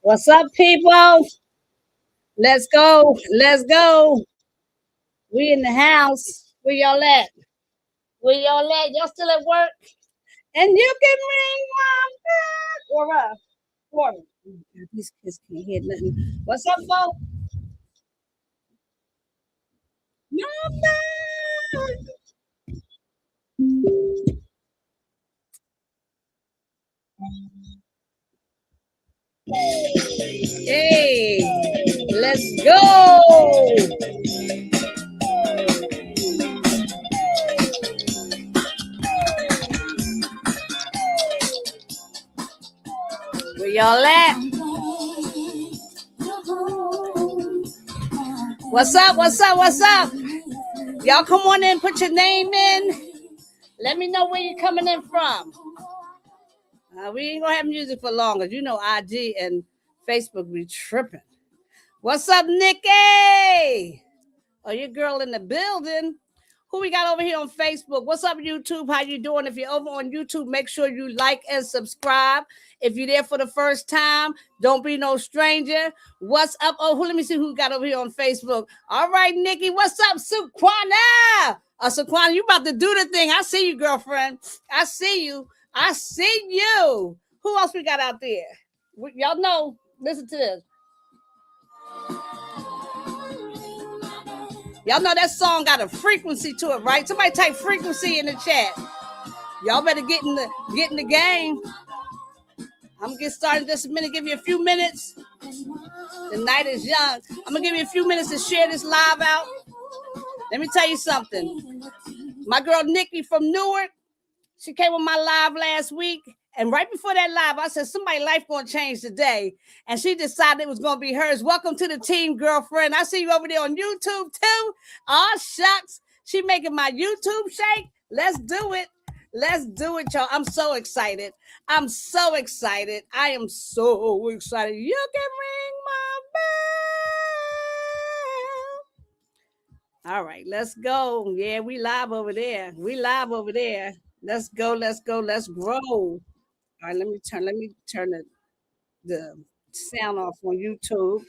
What's up, people? Let's go. Let's go. We in the house. Where y'all at? Where y'all at? Y'all still at work? And you can ring my bell. Or these kids can't hear nothing. What's up, folks? Mama. Hey, let's go. Where y'all at? What's up? What's up? What's up? Y'all come on in, put your name in. Let me know where you're coming in from. We ain't gonna have music for long, cause you know IG and Facebook be tripping. What's up, Nikki? Oh, your girl in the building. Who we got over here on Facebook? What's up, YouTube? How you doing? If you're over on YouTube, make sure you like and subscribe. If you're there for the first time, don't be no stranger. What's up? Oh, let me see who we got over here on Facebook. All right, Nikki. What's up, Suquana? Suquana, you about to do the thing. I see you, girlfriend. I see you. I see you. Who else we got out there? Y'all know. Listen to this. Y'all know that song got a frequency to it, right? Somebody type frequency in the chat. Y'all better get in the game. I'm gonna get started in just a minute. Give you a few minutes. The night is young. I'm gonna give you a few minutes to share this live out. Let me tell you something. My girl Nikki from Newark, she came on my live last week. And right before that live, I said, somebody's life going to change today. And she decided it was going to be hers. Welcome to the team, girlfriend. I see you over there on YouTube, too. Oh, shucks. She making my YouTube shake. Let's do it. Let's do it, y'all. I'm so excited. I'm so excited. I am so excited. You can ring my bell. All right, let's go. Yeah, we live over there. We live over there. Let's go. Let's go. Let's grow. All right, let me turn the sound off on YouTube.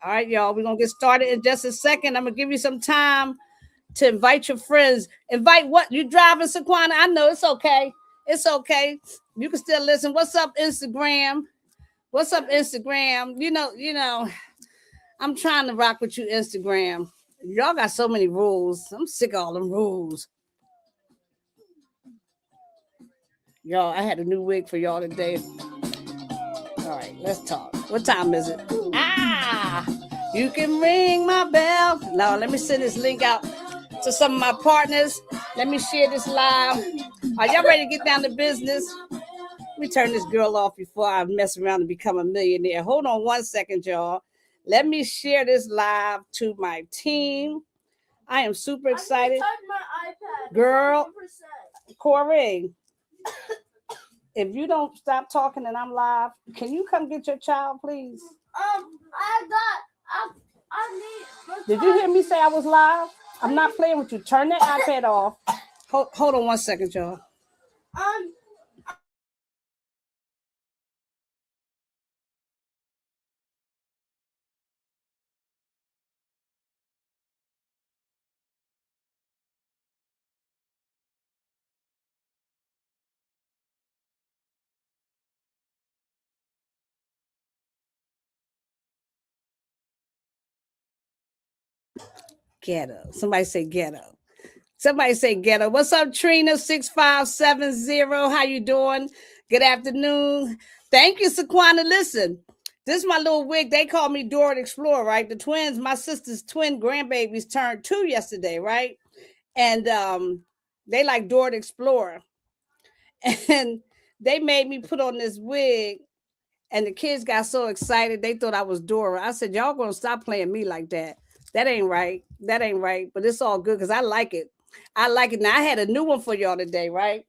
All right, y'all. We're gonna get started in just a second. I'm gonna give you some time to invite your friends. Invite what? You driving, Saquana? I know it's okay. It's okay. You can still listen. What's up, Instagram? What's up, Instagram? You know, I'm trying to rock with you, Instagram. Y'all got so many rules. I'm sick of all them rules. Y'all, I had a new wig for y'all today. All right, let's talk. What time is it? Ah, you can ring my bell. Now, let me send this link out to some of my partners. Let me share this live. Are y'all ready to get down to business? Let me turn this girl off before I mess around and become a millionaire. Hold on one second, y'all. Let me share this live to my team. I am super excited. Girl, Corey, if you don't stop talking and I'm live, can you come get your child, please? I need. Did you hear me say I was live? I'm not playing with you. Turn that iPad off. Hold on one second, y'all. Ghetto. Somebody say ghetto. Somebody say ghetto. What's up, Trina 6570? How you doing? Good afternoon. Thank you, Saquana. Listen, this is my little wig. They call me Dora the Explorer, right? The twins, my sister's twin grandbabies turned 2 yesterday, right? And they like Dora the Explorer. And they made me put on this wig. And the kids got so excited, they thought I was Dora. I said, y'all gonna stop playing me like that. That ain't right. That ain't right. But it's all good because I like it. I like it. Now I had a new one for y'all today, right?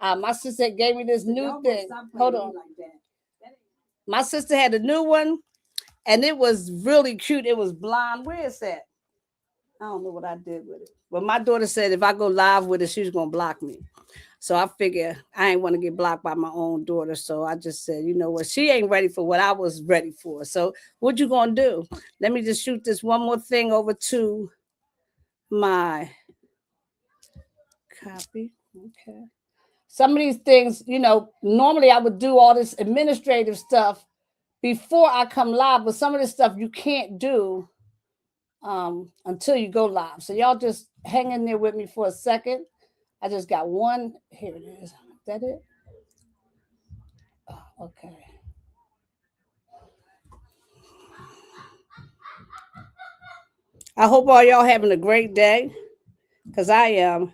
My sister gave me this new thing. Hold on. Like that. My sister had a new one, and it was really cute. It was blonde. Where is that? I don't know what I did with it. But my daughter said if I go live with it, she's gonna block me. So I figure I ain't want to get blocked by my own daughter. So I just said, you know what, she ain't ready for what I was ready for. So what you gonna do? Let me just shoot this one more thing over to my copy. Okay. Some of these things, normally I would do all this administrative stuff before I come live, but some of this stuff you can't do until you go live. So y'all just hang in there with me for a second. I just got one. Here it is. Is that it? Oh, okay. I hope all y'all having a great day, because I am.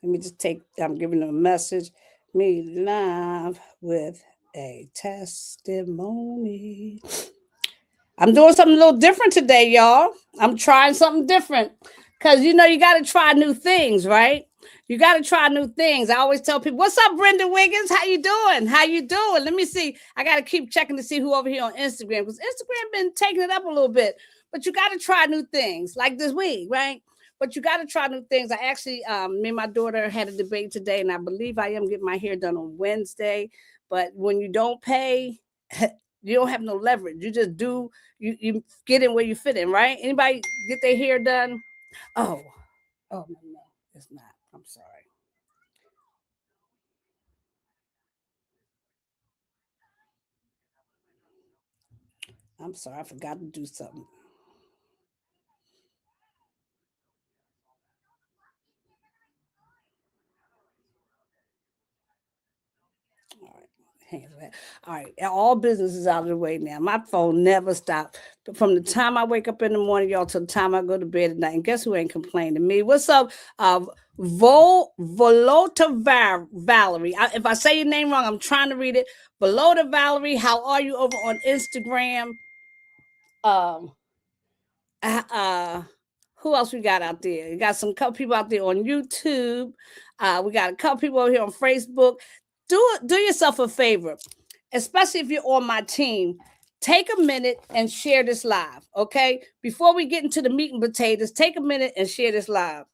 Let me just I'm giving them a message. Me live with a testimony. I'm doing something a little different today, y'all. I'm trying something different because, you got to try new things, right? You got to try new things. I always tell people, what's up, Brenda Wiggins? How you doing? How you doing? Let me see. I got to keep checking to see who over here on Instagram, because Instagram been taking it up a little bit. But you got to try new things like this week, right? But you got to try new things. I actually, me and my daughter had a debate today, and I believe I am getting my hair done on Wednesday. But when you don't pay, you don't have no leverage. You just do, you get in where you fit in, right? Anybody get their hair done? Oh, no, it's not. I'm sorry. I'm sorry. I forgot to do something. All right. Handle that. All right. All business is out of the way now. My phone never stops. From the time I wake up in the morning, y'all, till the time I go to bed at night. And guess who ain't complaining? Me. What's up? Volota Valerie. If I say your name wrong, I'm trying to read it. Volota Valerie, how are you over on Instagram? Um, uh, who else we got out there? We got some couple people out there on YouTube. We got a couple people over here on Facebook. Do yourself a favor, especially if you're on my team. Take a minute and share this live, okay? Before we get into the meat and potatoes, take a minute and share this live.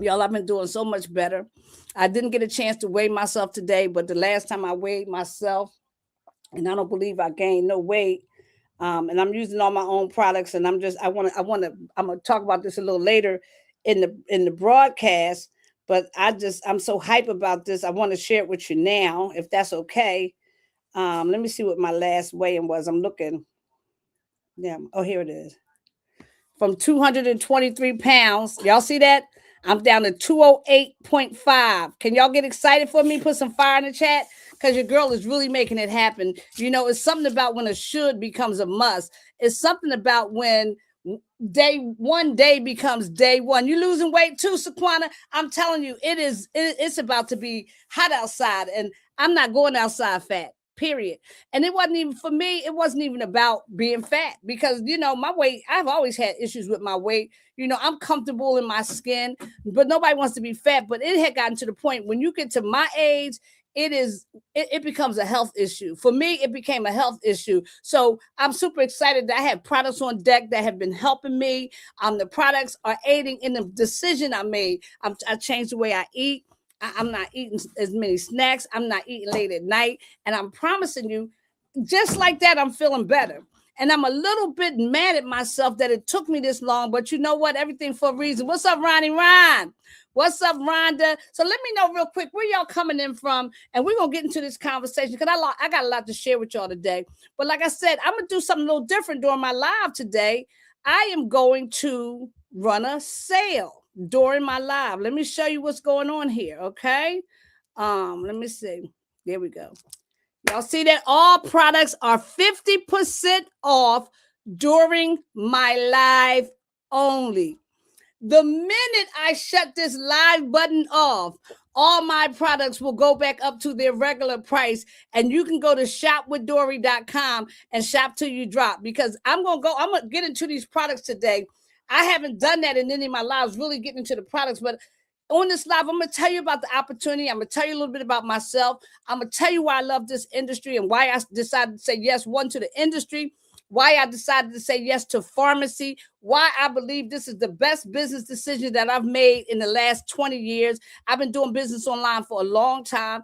Y'all, I've been doing so much better. I didn't get a chance to weigh myself today, but the last time I weighed myself, and I don't believe I gained no weight. And I'm using all my own products, and I'm gonna talk about this a little later in the broadcast. But I'm so hype about this. I want to share it with you now, if that's okay. Let me see what my last weighing was. I'm looking. Yeah. Oh, here it is. From 223 pounds. Y'all see that? I'm down to 208.5. Can y'all get excited for me? Put some fire in the chat, because your girl is really making it happen. It's something about when a should becomes a must. It's something about when day becomes day one. You losing weight too, Saquana? I'm telling you, it's about to be hot outside, and I'm not going outside fat. Period. And it wasn't even, for me, it wasn't even about being fat, because my weight, I've always had issues with my weight. I'm comfortable in my skin, but nobody wants to be fat. But it had gotten to the point when you get to my age, it becomes a health issue. For me, it became a health issue. So I'm super excited that I have products on deck that have been helping me. The products are aiding in the decision I made. I changed the way I eat. I'm not eating as many snacks. I'm not eating late at night. And I'm promising you, just like that, I'm feeling better. And I'm a little bit mad at myself that it took me this long, but you know what? Everything for a reason. What's up, Ronnie Ryan? What's up, Rhonda? So let me know real quick where y'all coming in from, and we're gonna get into this conversation, because I got a lot to share with y'all today. But like I said, I'm gonna do something a little different during my live today. I am going to run a sale during my live. Let me show you what's going on here, okay? Let me see. There we go. Y'all see that all products are 50% off during my live only. The minute I shut this live button off, all my products will go back up to their regular price, and you can go to shopwithdory.com and shop till you drop, because I'm going to get into these products today. I haven't done that in any of my lives, really getting into the products, but on this live, I'm going to tell you about the opportunity. I'm going to tell you a little bit about myself. I'm going to tell you why I love this industry and why I decided to say yes, one, to the industry, why I decided to say yes to Farmasi, why I believe this is the best business decision that I've made in the last 20 years. I've been doing business online for a long time.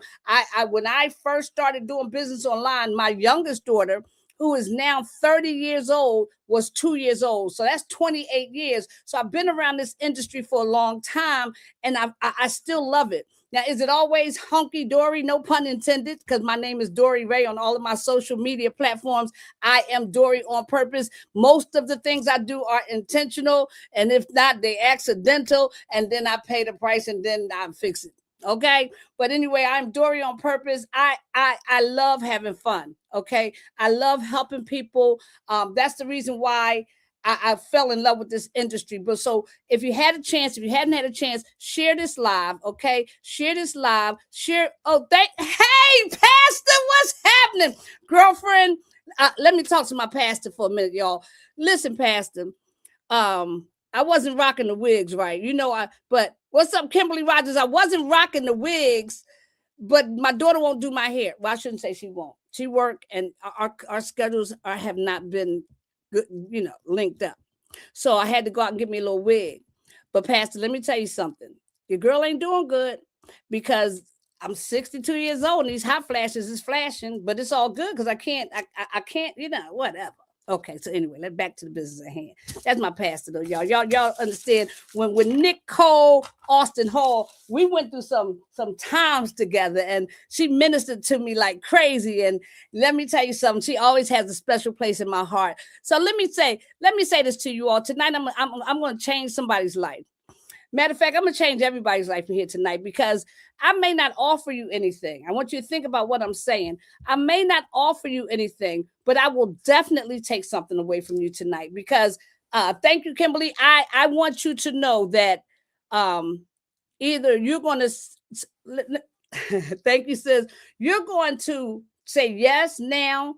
When I first started doing business online, my youngest daughter, who is now 30 years old, was 2 years old. So that's 28 years. So I've been around this industry for a long time, and I still love it. Now, is it always hunky-dory? No pun intended, because my name is Dory Ray on all of my social media platforms. I am Dory on purpose. Most of the things I do are intentional, and if not, they accidental, and then I pay the price, and then I fix it. Okay, but anyway, I'm Dory on purpose. I love having fun. Okay, I love helping people. That's the reason why I fell in love with this industry. But so if you had a chance, if you hadn't had a chance, share this live. Okay, share this live. Share. Oh, hey, Pastor, what's happening, girlfriend? Let me talk to my pastor for a minute, y'all. Listen, Pastor. I wasn't rocking the wigs, right? But what's up, Kimberly Rogers? I wasn't rocking the wigs, but my daughter won't do my hair. Well, I shouldn't say she won't. She work, and our schedules have not been good, linked up. So I had to go out and get me a little wig. But Pastor, let me tell you something. Your girl ain't doing good because I'm 62 years old and these hot flashes is flashing, but it's all good because I can't, whatever. Okay, so anyway, let's back to the business at hand. That's my pastor, though, y'all. Y'all understand when Nick Cole, Austin Hall, we went through some times together, and she ministered to me like crazy. And let me tell you something, she always has a special place in my heart. So let me say this to you all tonight. I'm going to change somebody's life. Matter of fact, I'm going to change everybody's life in here tonight because I may not offer you anything. I want you to think about what I'm saying. I may not offer you anything, but I will definitely take something away from you tonight because thank you, Kimberly. I want you to know that either you're going to, thank you, sis, you're going to say yes now,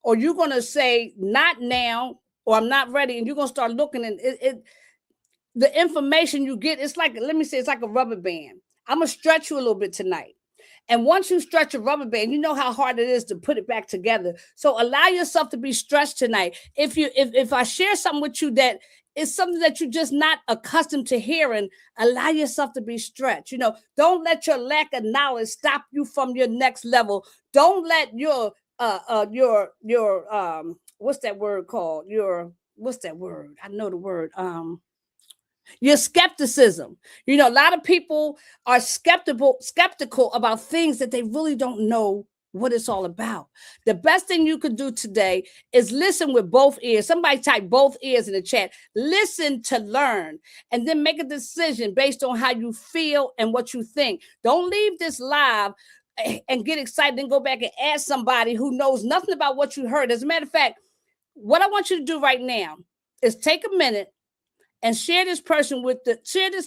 or you're going to say not now, or I'm not ready, and you're going to start looking, and the information you get, it's like a rubber band. I'm going to stretch you a little bit tonight. And once you stretch a rubber band, you know how hard it is to put it back together. So allow yourself to be stretched tonight. If I share something with you that is something that you're just not accustomed to hearing, allow yourself to be stretched. Don't let your lack of knowledge stop you from your next level. Don't let your what's that word called? What's that word? I know the word. Your skepticism. A lot of people are skeptical about things that they really don't know what it's all about. The best thing you could do today is listen with both ears. Somebody type both ears in the chat. Listen to learn, and then make a decision based on how you feel and what you think. Don't leave this live and get excited and go back and ask somebody who knows nothing about what you heard. As a matter of fact, what I want you to do right now is take a minute and share this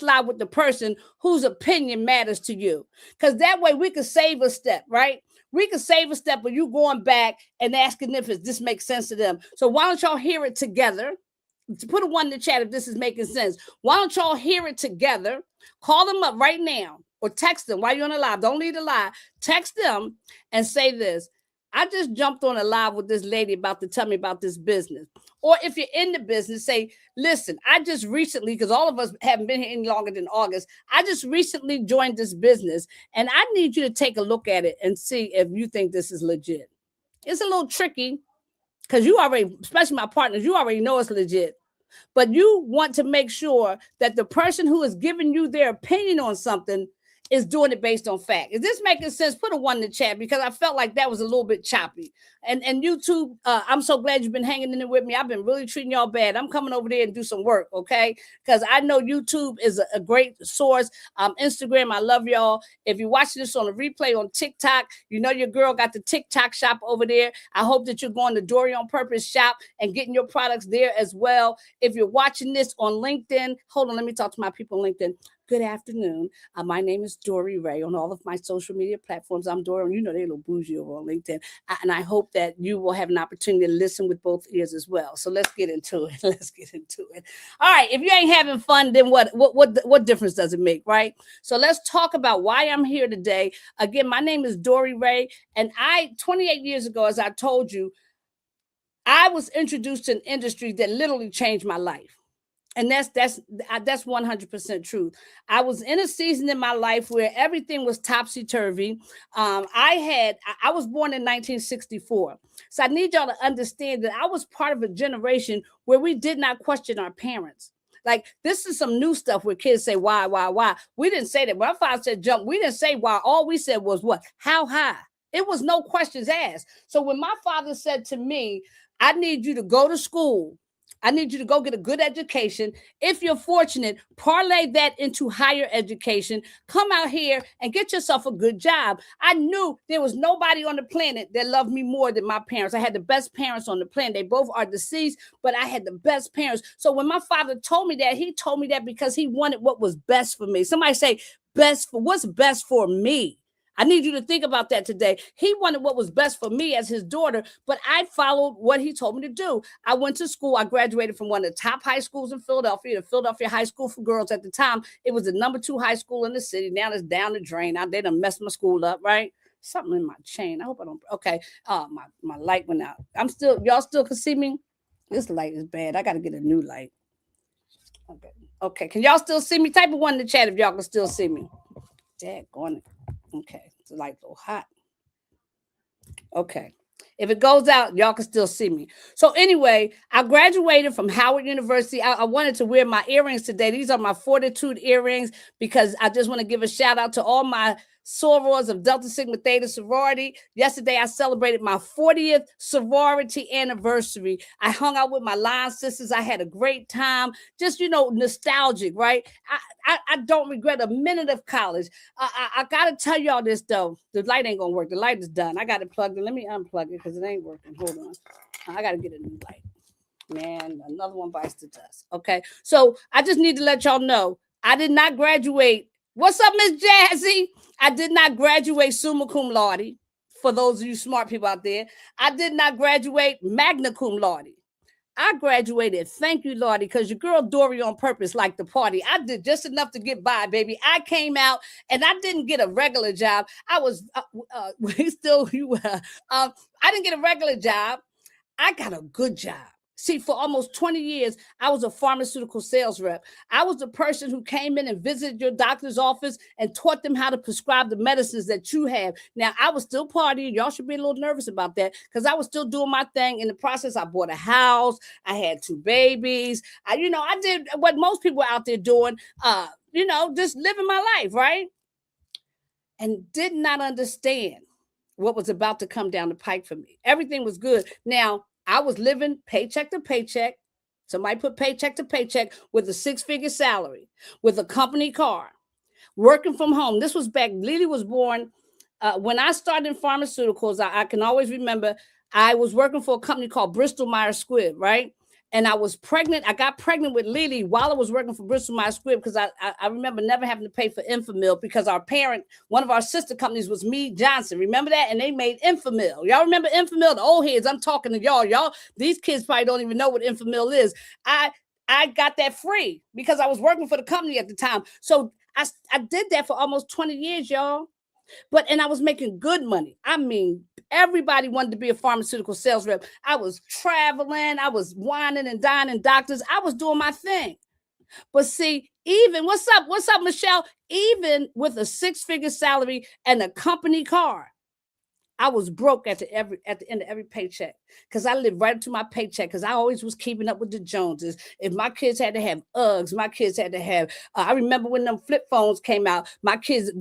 live with the person whose opinion matters to you. Because that way we can save a step, right? We can save a step of you going back and asking if this makes sense to them. So why don't y'all hear it together? Put a 1 in the chat if this is making sense. Why don't y'all hear it together? Call them up right now or text them while you're on the live. Don't leave the live. Text them and say this. I just jumped on a live with this lady about to tell me about this business. Or if you're in the business, say, listen, I just recently, because all of us haven't been here any longer than August, I just recently joined this business, and I need you to take a look at it and see if you think this is legit. It's a little tricky because you already, especially my partners, you already know it's legit. But you want to make sure that the person who is giving you their opinion on something is doing it based on fact. Is this making sense? Put a 1 in the chat because I felt like that was a little bit choppy. And YouTube, I'm so glad you've been hanging in there with me. I've been really treating y'all bad. I'm coming over there and do some work, okay? Because I know YouTube is a great source. Instagram, I love y'all. If you're watching this on a replay on TikTok, your girl got the TikTok shop over there. I hope that you're going to Dory on Purpose shop and getting your products there as well. If you're watching this on LinkedIn, hold on, let me talk to my people on LinkedIn. Good afternoon. My name is Dory Ray on all of my social media platforms. I'm Dory, and they're a little bougie over on LinkedIn. And I hope that you will have an opportunity to listen with both ears as well. So let's get into it. All right. If you ain't having fun, then what difference does it make, right? So let's talk about why I'm here today. Again, my name is Dory Ray, and 28 years ago, as I told you, I was introduced to an industry that literally changed my life. And that's 100% true. I was in a season in my life where everything was topsy turvy. I was born in 1964, so I need y'all to understand that I was part of a generation where we did not question our parents. Like, this is some new stuff where kids say why. We didn't say that. When my father said jump, we didn't say why. All we said was what? How high? It was no questions asked. So when my father said to me, I need you to go to school, I need you to go get a good education. If you're fortunate, parlay that into higher education. Come out here and get yourself a good job. I knew there was nobody on the planet that loved me more than my parents. I had the best parents on the planet. They both are deceased, but I had the best parents. So when my father told me that, he told me that because he wanted what was best for me. Somebody say, best for what's best for me? I need you to think about that today. He wanted what was best for me as his daughter, but I followed what he told me to do. I went to school. I graduated from one of the top high schools in Philadelphia, the Philadelphia High School for Girls. At the time, it was the #2 high school in the city. Now it's down the drain. Now they done messed my school up, right? Something in my chain. I hope I don't. Okay. My light went out. Y'all still can see me? This light is bad. I got to get a new light. Okay. Okay. Can y'all still see me? Type of one in the chat if y'all can still see me. Daggone it. Okay, it's like a little hot. Okay. If it goes out, y'all can still see me. So anyway, I graduated from Howard University. I wanted to wear my earrings today. These are my Fortitude earrings because I just want to give a shout out to all my sorors of Delta Sigma Theta sorority. Yesterday, I celebrated my 40th sorority anniversary. I hung out with my line sisters. I had a great time. Just, nostalgic, right? I don't regret a minute of college. I got to tell y'all this, though. The light ain't going to work. The light is done. I got it plugged in. Let me unplug it because it ain't working. Hold on. I got to get a new light. Man, another one bites the dust. Okay. So I just need to let y'all know I did not graduate. What's up, Miss Jazzy? I did not graduate summa cum laude. For those of you smart people out there, I did not graduate magna cum laude. I graduated, thank you, Lordy, because your girl Dory on purpose liked the party. I did just enough to get by, baby. I came out and I didn't get a regular job. I was I didn't get a regular job. I got a good job. See, for almost 20 years, I was a pharmaceutical sales rep. I was the person who came in and visited your doctor's office and taught them how to prescribe the medicines that you have. Now, I was still partying. Y'all should be a little nervous about that because I was still doing my thing. In the process, I bought a house. I had 2 babies. I did what most people out there doing, just living my life, right? And did not understand what was about to come down the pike for me. Everything was good. Now, I was living paycheck to paycheck. Somebody put paycheck to paycheck with a 6-figure salary, with a company car, working from home. This was back, Lily was born. When I started in pharmaceuticals, I can always remember I was working for a company called Bristol Myers Squibb, right? And I was pregnant. I got pregnant with Lily while I was working for Bristol Myers Squibb because I remember never having to pay for Infamil because our parent, one of our sister companies was Mead Johnson. Remember that? And they made Infamil. Y'all remember Infamil? The old heads, I'm talking to y'all. Y'all, these kids probably don't even know what Infamil is. I got that free because I was working for the company at the time. So I did that for almost 20 years, y'all. And I was making good money. I mean, everybody wanted to be a pharmaceutical sales rep. I was traveling. I was whining and dining doctors. I was doing my thing. But see, even, what's up, Michelle? Even with a 6-figure salary and a company car, I was broke at the end of every paycheck because I lived right up to my paycheck because I always was keeping up with the Joneses. If my kids had to have Uggs, my kids had to have, I remember when them flip phones came out, my kids,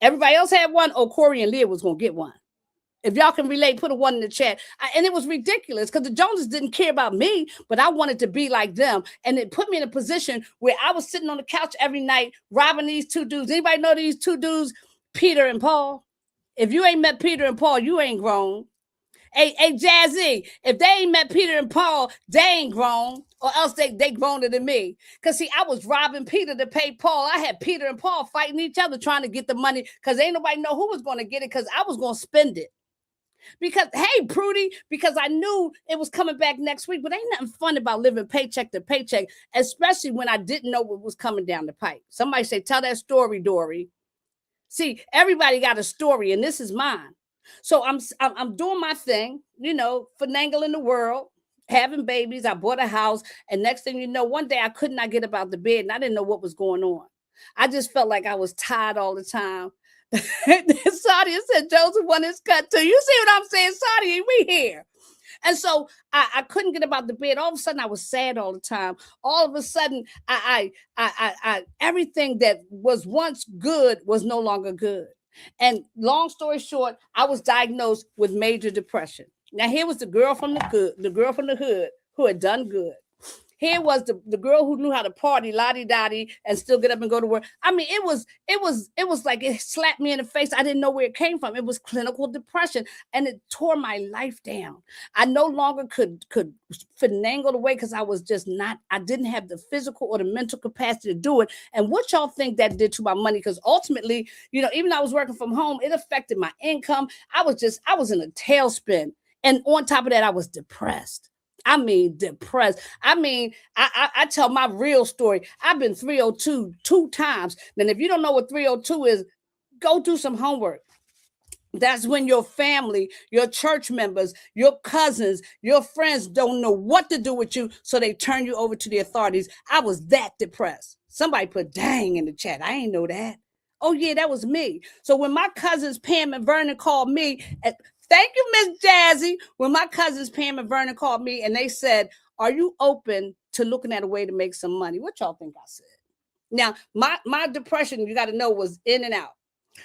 everybody else had one. Oh, Corey and Leah was going to get one. If y'all can relate, put a 1 in the chat. And it was ridiculous because the Joneses didn't care about me, but I wanted to be like them. And it put me in a position where I was sitting on the couch every night, robbing these 2 dudes. Anybody know these 2 dudes, Peter and Paul? If you ain't met Peter and Paul, you ain't grown. Hey, Jazzy, if they ain't met Peter and Paul, they ain't grown, or else they growner than me. Because, see, I was robbing Peter to pay Paul. I had Peter and Paul fighting each other trying to get the money because ain't nobody know who was going to get it because I was going to spend it. Because, hey, Prudy, because I knew it was coming back next week, but ain't nothing fun about living paycheck to paycheck, especially when I didn't know what was coming down the pipe. Somebody say, tell that story, Dory. See, everybody got a story, and this is mine. So I'm doing my thing, finagling the world, having babies. I bought a house, and next thing you know, one day I could not get up out the bed, and I didn't know what was going on. I just felt like I was tired all the time. Sadia said Joseph won his cut too. You see what I'm saying, Sadia? We here. And so I couldn't get about the bed. All of a sudden, I was sad all the time. All of a sudden, everything that was once good was no longer good. And long story short, I was diagnosed with major depression. Now, here was the girl from the girl from the hood who had done good. Here was the girl who knew how to party, lottie dottie, and still get up and go to work. I mean, it was like it slapped me in the face. I didn't know where it came from. It was clinical depression, and it tore my life down. I no longer could finagle away because I was just not. I didn't have the physical or the mental capacity to do it. And what y'all think that did to my money? Because ultimately, even though I was working from home, it affected my income. I was in a tailspin, and on top of that, I was depressed. I mean, depressed. I mean, I tell my real story. I've been 302 two times. And if you don't know what 302 is, go do some homework. That's when your family, your church members, your cousins, your friends don't know what to do with you, so they turn you over to the authorities. I was that depressed. Somebody put dang in the chat. I ain't know that. Oh, yeah, that was me. So when my cousins Pam and Vernon called me, thank you, Miss Jazzy. When my cousins Pam and Vernon called me and they said, "Are you open to looking at a way to make some money?" What y'all think I said? Now, my depression, you got to know, was in and out.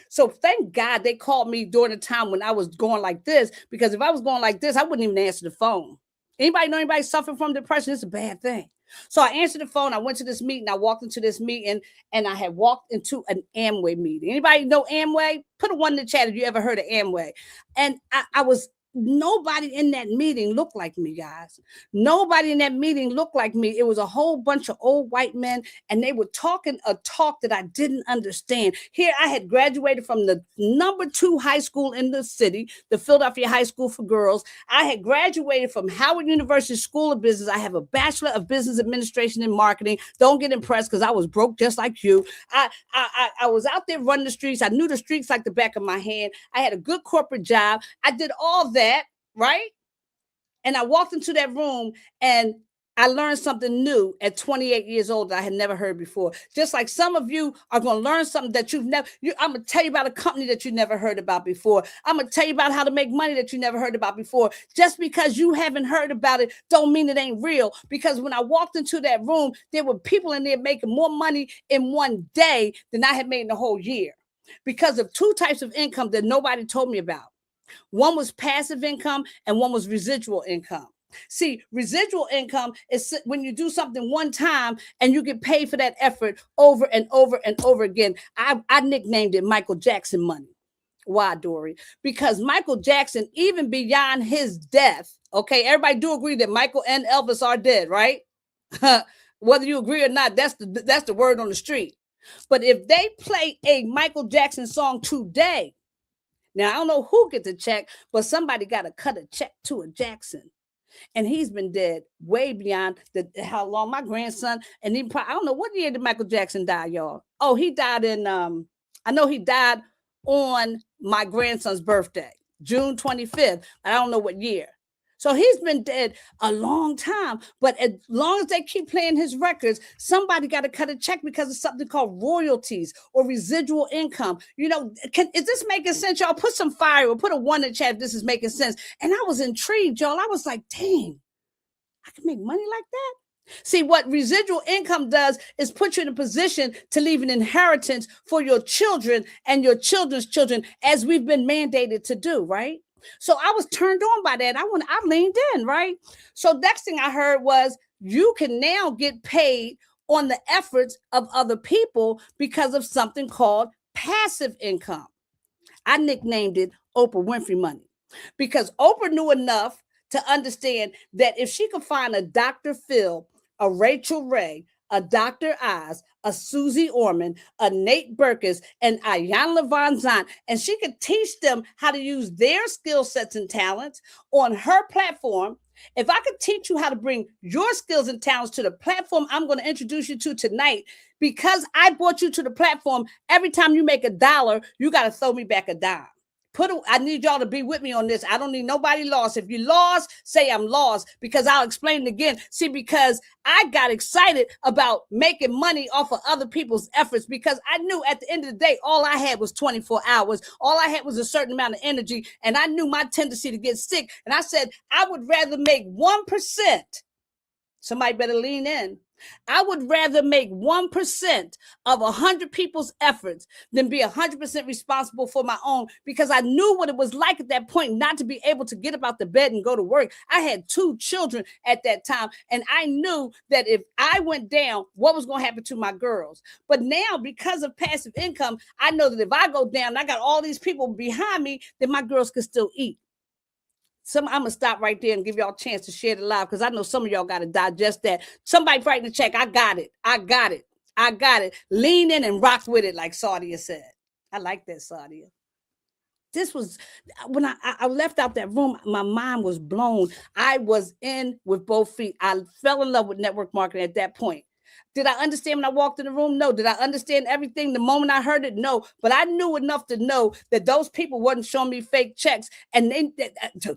So thank God they called me during the time when I was going like this, because if I was going like this, I wouldn't even answer the phone. Anybody know anybody suffering from depression? It's a bad thing. So I answered the phone. I went to this meeting. I walked into this meeting, and I had walked into an Amway meeting. Anybody know Amway? Put a one in the chat if you ever heard of Amway. And I was nobody in that meeting looked like me, guys. Nobody in that meeting looked like me. It was a whole bunch of old white men, and they were talking a talk that I didn't understand. Here I had graduated from the #2 high school in the city, the Philadelphia High School for Girls. I had graduated from Howard University School of Business. I have a Bachelor of Business Administration and Marketing. Don't get impressed, because I was broke just like you. I was out there running the streets. I knew the streets like the back of my hand. I had a good corporate job. I did all that. Right? And I walked into that room, and I learned something new at 28 years old that I had never heard before. Just like some of you are going to learn something that I'm going to tell you about a company that you never heard about before. I'm going to tell you about how to make money that you never heard about before. Just because you haven't heard about it don't mean it ain't real. Because when I walked into that room, there were people in there making more money in one day than I had made in the whole year, because of two types of income that nobody told me about. One was passive income, and one was residual income. See, residual income is when you do something one time and you get paid for that effort over and over and over again. I nicknamed it Michael Jackson money. Why, Dory? Because Michael Jackson, even beyond his death, okay, everybody do agree that Michael and Elvis are dead, right? Whether you agree or not, that's the word on the street. But if they play a Michael Jackson song today, now, I don't know who gets a check, but somebody got to cut a check to a Jackson. And he's been dead way beyond how long. My grandson, and I don't know what year did Michael Jackson die, y'all. Oh, he died in, I know he died on my grandson's birthday, June 25th. I don't know what year. So he's been dead a long time. But as long as they keep playing his records, somebody got to cut a check because of something called royalties or residual income. Is this making sense, y'all? Put some fire or put a one in the chat if this is making sense. And I was intrigued, y'all. I was like, dang, I can make money like that. See, what residual income does is put you in a position to leave an inheritance for your children and your children's children, as we've been mandated to do, right? So I was turned on by that. I leaned in, right? So next thing I heard was, you can now get paid on the efforts of other people because of something called passive income. I nicknamed it Oprah Winfrey money, because Oprah knew enough to understand that if she could find a Dr. Phil, a Rachel Ray, a Dr. Oz, a Susie Orman, a Nate Berkus, and Ayanna Von Zant, and she could teach them how to use their skill sets and talents on her platform. If I could teach you how to bring your skills and talents to the platform I'm going to introduce you to tonight, because I brought you to the platform, every time you make $1, you got to throw me back $10. I need y'all to be with me on this. I don't need nobody lost. If you lost, say I'm lost, because I'll explain it again. See, because I got excited about making money off of other people's efforts, because I knew at the end of the day, all I had was 24 hours. All I had was a certain amount of energy, and I knew my tendency to get sick. And I said, I would rather make 1%. Somebody better lean in. I would rather make 1% of 100 people's efforts than be 100% responsible for my own, because I knew what it was like at that point not to be able to get up out the bed and go to work. I had 2 children at that time, and I knew that if I went down, what was going to happen to my girls? But now, because of passive income, I know that if I go down, I got all these people behind me, then my girls can still eat. I'm gonna stop right there and give y'all a chance to share the live, because I know some of y'all got to digest that. Somebody write in the check, I got it. I got it. I got it. Lean in and rock with it, like Sadia said. I like that, Sadia. This was when I left out that room, my mind was blown. I was in with both feet. I fell in love with network marketing at that point. Did I understand when I walked in the room? No. Did I understand everything the moment I heard it? No. But I knew enough to know that those people wasn't showing me fake checks. And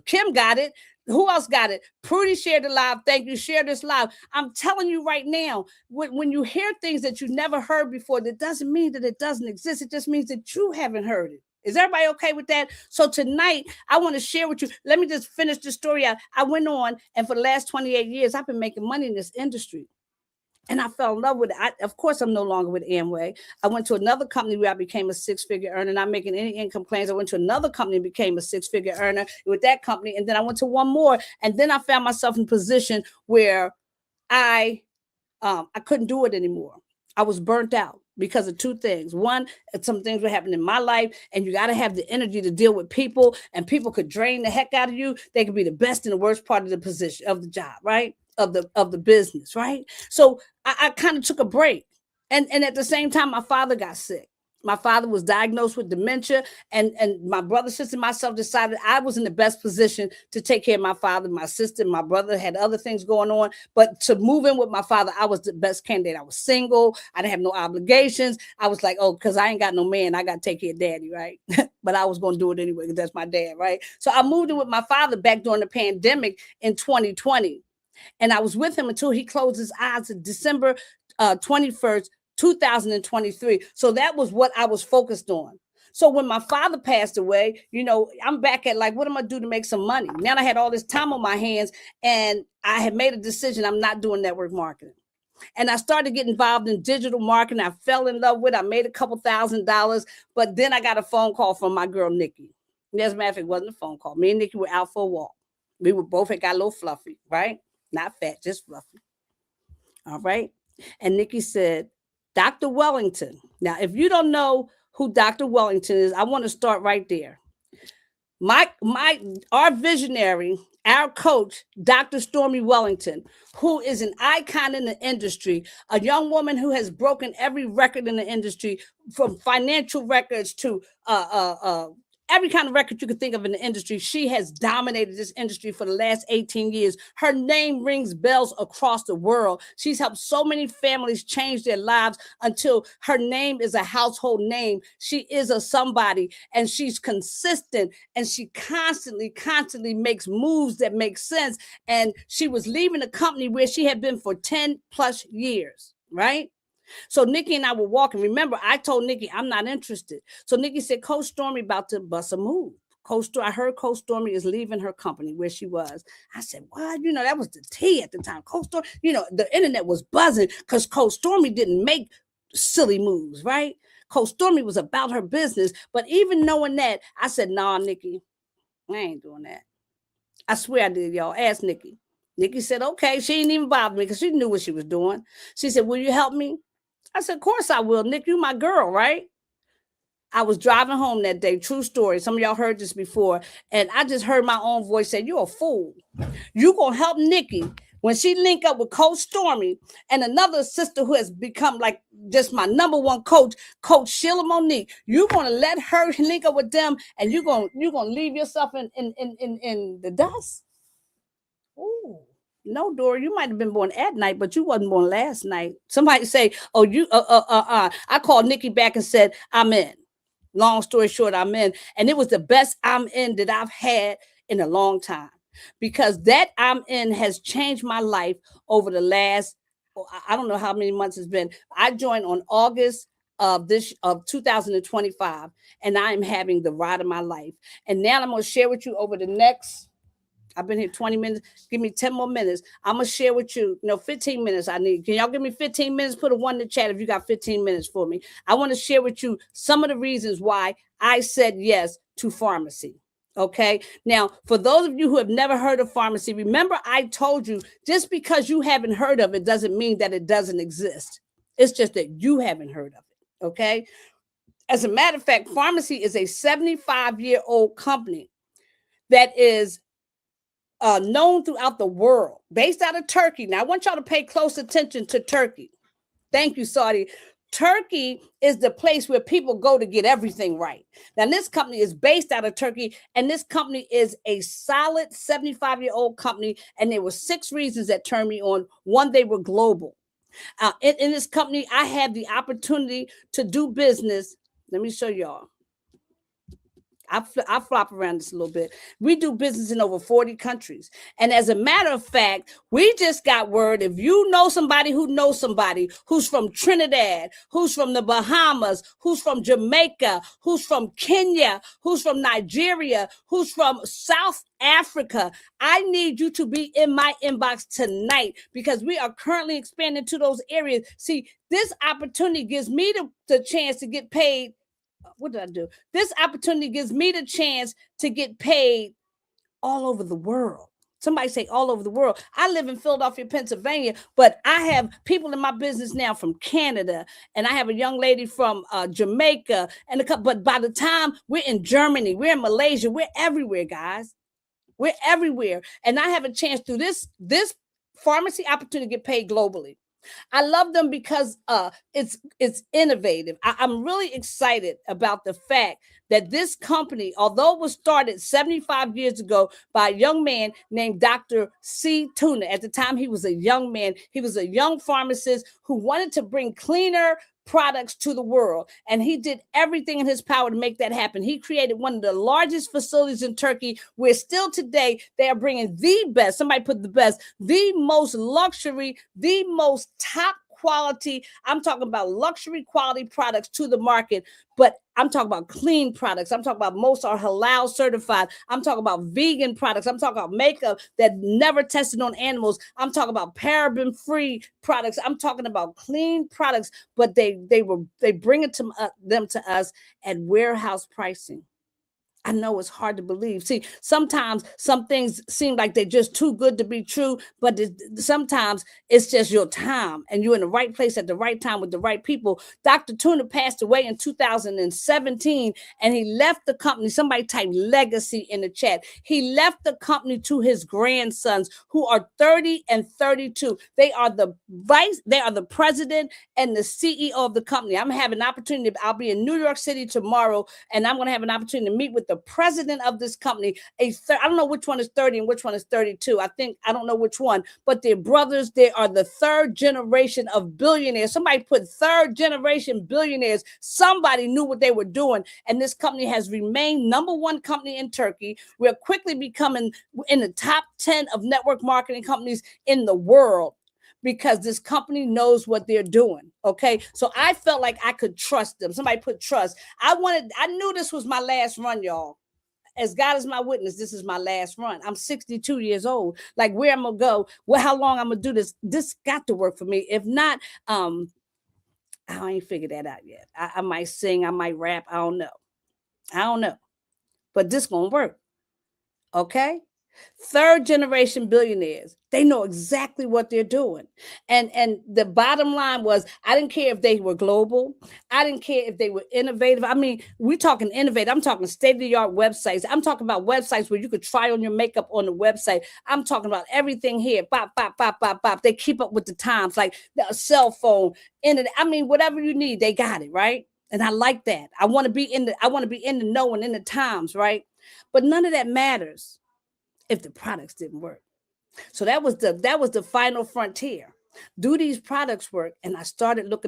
Kim got it. Who else got it? Prudy shared the live. Thank you. Share this live. I'm telling you right now, when you hear things that you never heard before, that doesn't mean that it doesn't exist. It just means that you haven't heard it. Is everybody okay with that? So tonight, I want to share with you. Let me just finish the story out. I went on, and for the last 28 years, I've been making money in this industry. And I fell in love with it. Of course, I'm no longer with Amway. I went to another company where I became a 6-figure earner, not making any income claims. I went to another company and became a 6-figure earner with that company. And then I went to one more. And then I found myself in a position where I couldn't do it anymore. I was burnt out because of 2 things. One, some things were happening in my life, and you got to have the energy to deal with people, and people could drain the heck out of you. They could be the best and the worst part of the position of the job, right? Of the business, right? So I kind of took a break. And at the same time, my father got sick. My father was diagnosed with dementia, and my brother, sister, and myself decided I was in the best position to take care of my father. My sister and my brother had other things going on, but to move in with my father, I was the best candidate. I was single. I didn't have no obligations. I was like, oh, because I ain't got no man, I got to take care of daddy, right? But I was going to do it anyway because that's my dad, right? So I moved in with my father back during the pandemic in 2020. And I was with him until he closed his eyes on December 21st, 2023. So that was what I was focused on. So when my father passed away, I'm back at like, what am I do to make some money? Now I had all this time on my hands, and I had made a decision. I'm not doing network marketing. And I started getting involved in digital marketing. I fell in love with it. I made a couple $1,000s, but then I got a phone call from my girl, Nikki. And as a matter of fact, it wasn't a phone call. Me and Nikki were out for a walk. We were both had got a little fluffy, right? Not fat, just fluffy. All right. And Nikki said, Dr. Wellington. Now, if you don't know who Dr. Wellington is, I want to start right there. Our visionary, our coach, Dr. Stormy Wellington, who is an icon in the industry, a young woman who has broken every record in the industry, from financial records to every kind of record you could think of in the industry. She has dominated this industry for the last 18 years. Her name rings bells across the world. She's helped so many families change their lives until her name is a household name. She is a somebody, and she's consistent, and she constantly makes moves that make sense. And she was leaving a company where she had been for 10 plus years, right? So Nikki and I were walking. Remember, I told Nikki, I'm not interested. So Nikki said, Coach Stormy about to bust a move. I heard Coach Stormy is leaving her company where she was. I said, what? That was the tea at the time. Coach Stormy, the internet was buzzing because Coach Stormy didn't make silly moves, right? Coach Stormy was about her business. But even knowing that, I said, nah, Nikki, I ain't doing that. I swear I did, y'all. Ask Nikki. Nikki said, okay. She didn't even bother me because she knew what she was doing. She said, will you help me? I said, of course I will. Nick, you my girl, right? I was driving home that day. True story. Some of y'all heard this before. And I just heard my own voice say, you're a fool. You going to help Nikki when she link up with Coach Stormy and another sister who has become like just my number one coach, Coach Sheila Monique. You're going to let her link up with them, and you're going to leave yourself in the dust? Ooh. No, Dora, you might have been born at night, but you wasn't born last night. Somebody say, oh, you, I called Nikki back and said, I'm in. Long story short, I'm in. And it was the best I'm in that I've had in a long time, because that I'm in has changed my life over the last, I don't know how many months it's been. I joined on August of 2025, and I am having the ride of my life. And now I'm going to share with you over the next, I've been here 20 minutes. Give me 10 more minutes. I'm going to share with you. No, 15 minutes I need. Can y'all give me 15 minutes? Put a 1 in the chat if you got 15 minutes for me. I want to share with you some of the reasons why I said yes to Farmasi. Okay. Now, for those of you who have never heard of Farmasi, remember I told you, just because you haven't heard of it doesn't mean that it doesn't exist. It's just that you haven't heard of it. Okay. As a matter of fact, Farmasi is a 75-year-old company that is known throughout the world, based out of Turkey. Now, I want y'all to pay close attention to Turkey. Thank you, Saudi. Turkey is the place where people go to get everything right. Now, this company is based out of Turkey, and this company is a solid 75-year-old company, and there were 6 reasons that turned me on. One, they were global. In this company, I had the opportunity to do business. Let me show y'all. I flop around this a little bit. We do business in over 40 countries. And as a matter of fact, we just got word, if you know somebody who knows somebody who's from Trinidad, who's from the Bahamas, who's from Jamaica, who's from Kenya, who's from Nigeria, who's from South Africa, I need you to be in my inbox tonight, because we are currently expanding to those areas. See, this opportunity gives me the chance to get paid. What did I do? This opportunity gives me the chance to get paid all over the world. Somebody say all over the world. I live in Philadelphia, Pennsylvania, but I have people in my business now from Canada, and I have a young lady from Jamaica, but by the time we're in Germany, we're in Malaysia, we're everywhere, guys. We're everywhere. And I have a chance through this Farmasi opportunity to get paid globally. I love them because it's innovative. I'm really excited about the fact that this company, although it was started 75 years ago by a young man named Dr. C. Tuna. At the time, he was a young man. He was a young pharmacist who wanted to bring cleaner products to the world, and he did everything in his power to make that happen. He created one of the largest facilities in Turkey, where still today they are bringing the best, somebody put the best, the most luxury, the most top quality, I'm talking about luxury quality products to the market. But I'm talking about clean products. I'm talking about most are halal certified. I'm talking about vegan products. I'm talking about makeup that never tested on animals. I'm talking about paraben free products. I'm talking about clean products, but they bring it to them to us at warehouse pricing. I know it's hard to believe. See, sometimes some things seem like they're just too good to be true, but sometimes it's just your time and you're in the right place at the right time with the right people. Dr. Tuna passed away in 2017, and he left the company. Somebody type legacy in the chat. He left the company to his grandsons, who are 30 and 32. They are the president and the CEO of the company. I'm having an opportunity. I'll be in New York City tomorrow, and I'm going to have an opportunity to meet with the president of this company. I don't know which one is 30 and which one is 32. I don't know which one, but they're brothers. They are the 3rd generation of billionaires. Somebody put 3rd generation billionaires. Somebody knew what they were doing. And this company has remained #1 company in Turkey. We're quickly becoming in the top 10 of network marketing companies in the world, because this company knows what they're doing. Okay. So I felt like I could trust them. Somebody put trust. I knew this was my last run, y'all. As God is my witness, this is my last run. I'm 62 years old. Like, where I'm gonna go, how long I'm gonna do this. This got to work for me. If not, I ain't figured that out yet. I might sing, I might rap. I don't know. But this gonna work. Okay. 3rd generation billionaires. They know exactly what they're doing. And the bottom line was, I didn't care if they were global. I didn't care if they were innovative. I mean, we're talking innovative. I'm talking state-of-the-art websites. I'm talking about websites where you could try on your makeup on the website. I'm talking about everything here. Bop, bop, bop, bop, bop. They keep up with the times, like a cell phone, internet. I mean, whatever you need, they got it, right? And I like that. I want to be in the know and in the times, right? But none of that matters if the products didn't work. So that was the final frontier. Do these products work? And I started look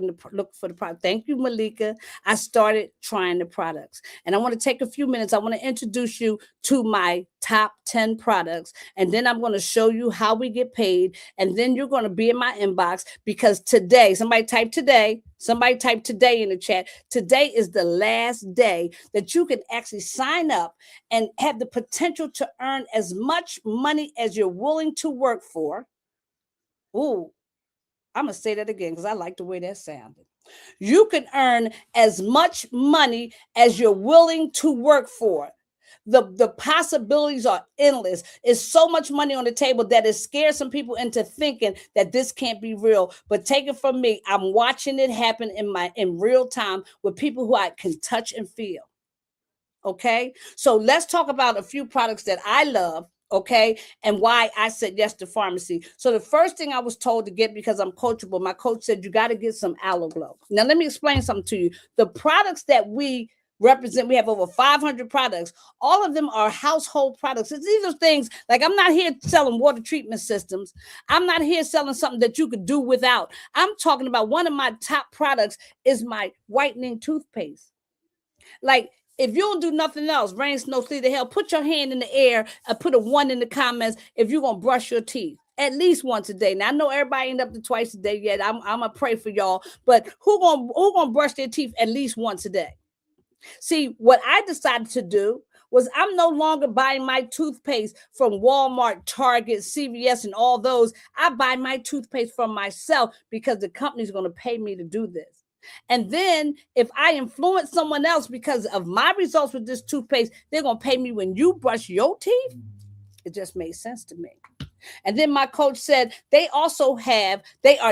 for the product. Thank you, Malika. I started trying the products. And I want to take a few minutes. I want to introduce you to my top 10 products. And then I'm going to show you how we get paid. And then you're going to be in my inbox because today, somebody type today in the chat. Today is the last day that you can actually sign up and have the potential to earn as much money as you're willing to work for. Ooh, I'm going to say that again because I like the way that sounded. You can earn as much money as you're willing to work for. The possibilities are endless. It's so much money on the table that it scares some people into thinking that this can't be real. But take it from me, I'm watching it happen in real time with people who I can touch and feel. Okay, so let's talk about a few products that I love, okay, and why I said yes to Farmasi. So the first thing I was told to get, because I'm coachable, my coach said you got to get some aloe glow. Now let me explain something to you. The products that we represent, we have over 500 products. All of them are household products. These are things like, I'm not here selling water treatment systems. I'm not here selling something that you could do without. I'm talking about one of my top products is my whitening toothpaste. Like, if you don't do nothing else, rain, snow, sleet, or hell, put your hand in the air and put a 1 in the comments if you're going to brush your teeth at least once a day. Now, I know everybody ain't up to twice a day yet. I'm going to pray for y'all. But who gonna brush their teeth at least once a day? See, what I decided to do was I'm no longer buying my toothpaste from Walmart, Target, CVS, and all those. I buy my toothpaste from myself because the company's going to pay me to do this. And then if I influence someone else because of my results with this toothpaste, they're going to pay me when you brush your teeth. It just made sense to me. And then my coach said they are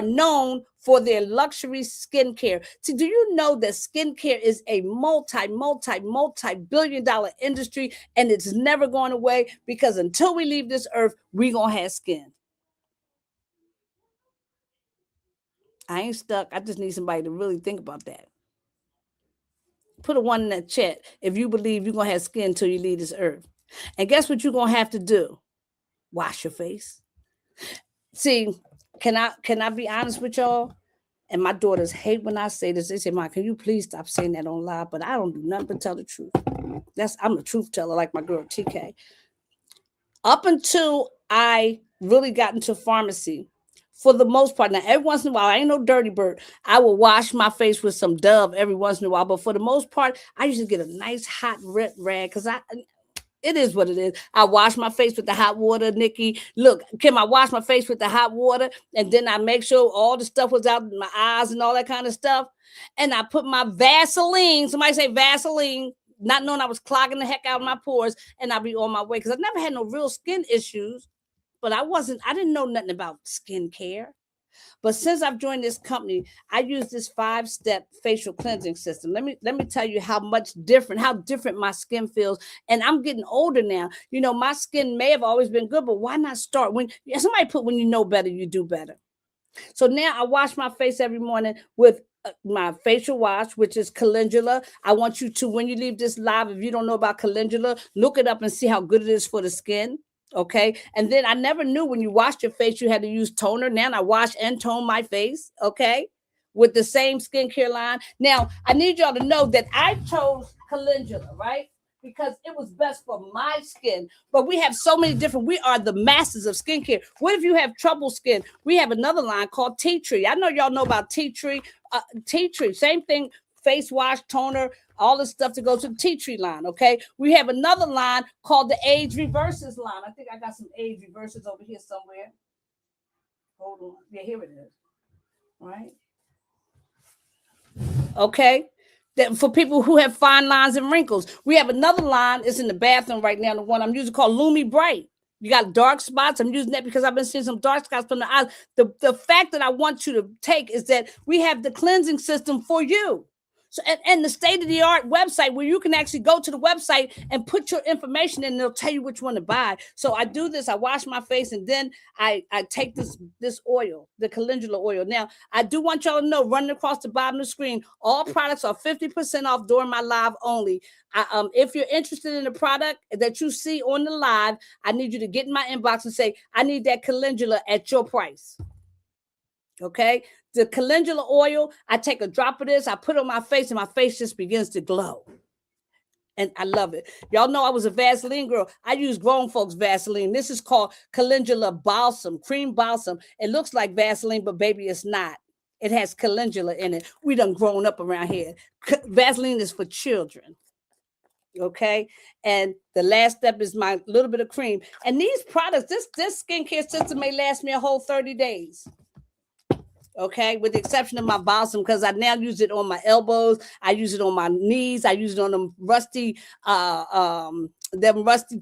known for their luxury skincare. So do you know that skincare is a multi-billion-dollar industry, and it's never going away, because until we leave this earth, we're going to have skin. I ain't stuck. I just need somebody to really think about that. Put a 1 in that chat if you believe you're going to have skin until you leave this earth. And guess what you're going to have to do? Wash your face. See, can I be honest with y'all? And my daughters hate when I say this. They say, Mom, can you please stop saying that on live? But I don't do nothing but tell the truth. I'm a truth teller, like my girl TK. Up until I really got into Farmasi, for the most part, now every once in a while, I ain't no dirty bird. I will wash my face with some Dove every once in a while. But for the most part, I usually get a nice hot red rag because it is what it is. I wash my face with the hot water, Nikki. Look, Kim, I wash my face with the hot water, and then I make sure all the stuff was out in my eyes and all that kind of stuff. And I put my Vaseline, somebody say Vaseline, not knowing I was clogging the heck out of my pores, and I'll be on my way. Because I never had no real skin issues, but I didn't know nothing about skincare. But since I've joined this company, I use this 5-step facial cleansing system. Let me tell you how different my skin feels. And I'm getting older now. You know, my skin may have always been good, but why not start when somebody put when you know better, you do better. So now I wash my face every morning with my facial wash, which is calendula. I want you to, when you leave this live, if you don't know about calendula, look it up and see how good it is for the skin. Okay. And then I never knew when you washed your face, you had to use toner. Now I wash and tone my face. Okay. With the same skincare line. Now I need y'all to know that I chose calendula, right? Because it was best for my skin. But we have so many we are the masters of skincare. What if you have trouble skin? We have another line called Tea Tree. I know y'all know about Tea Tree. Tea Tree, same thing, face wash, toner, all the stuff to go to the Tea Tree line, okay? We have another line called the Age Reverses line. I think I got some Age Reverses over here somewhere. Hold on. Yeah, here it is. All right. Okay. That for people who have fine lines and wrinkles. We have another line. It's in the bathroom right now. The one I'm using called Lumi Bright. You got dark spots. I'm using that because I've been seeing some dark spots from the eyes. The fact that I want you to take is that we have the cleansing system for you. So, and the state-of-the-art website where you can actually go to the website and put your information in, and they'll tell you which one to buy. So I do this, I wash my face, and then I take this oil, the calendula oil. Now, I do want y'all to know, running across the bottom of the screen, all products are 50% off during my live only. If you're interested in the product that you see on the live, I need you to get in my inbox and say, I need that calendula at your price. Okay. The calendula oil, I take a drop of this, I put it on my face, and my face just begins to glow. And I love it. Y'all know I was a Vaseline girl. I use grown folks Vaseline. This is called calendula balsam, cream balsam. It looks like Vaseline, but baby, it's not. It has calendula in it. We done grown up around here. Vaseline is for children. Okay. And the last step is my little bit of cream. And these products, this skincare system may last me a whole 30 days. Okay, with the exception of my balsam, because I now use it on my elbows, I use it on my knees, I use it on them rusty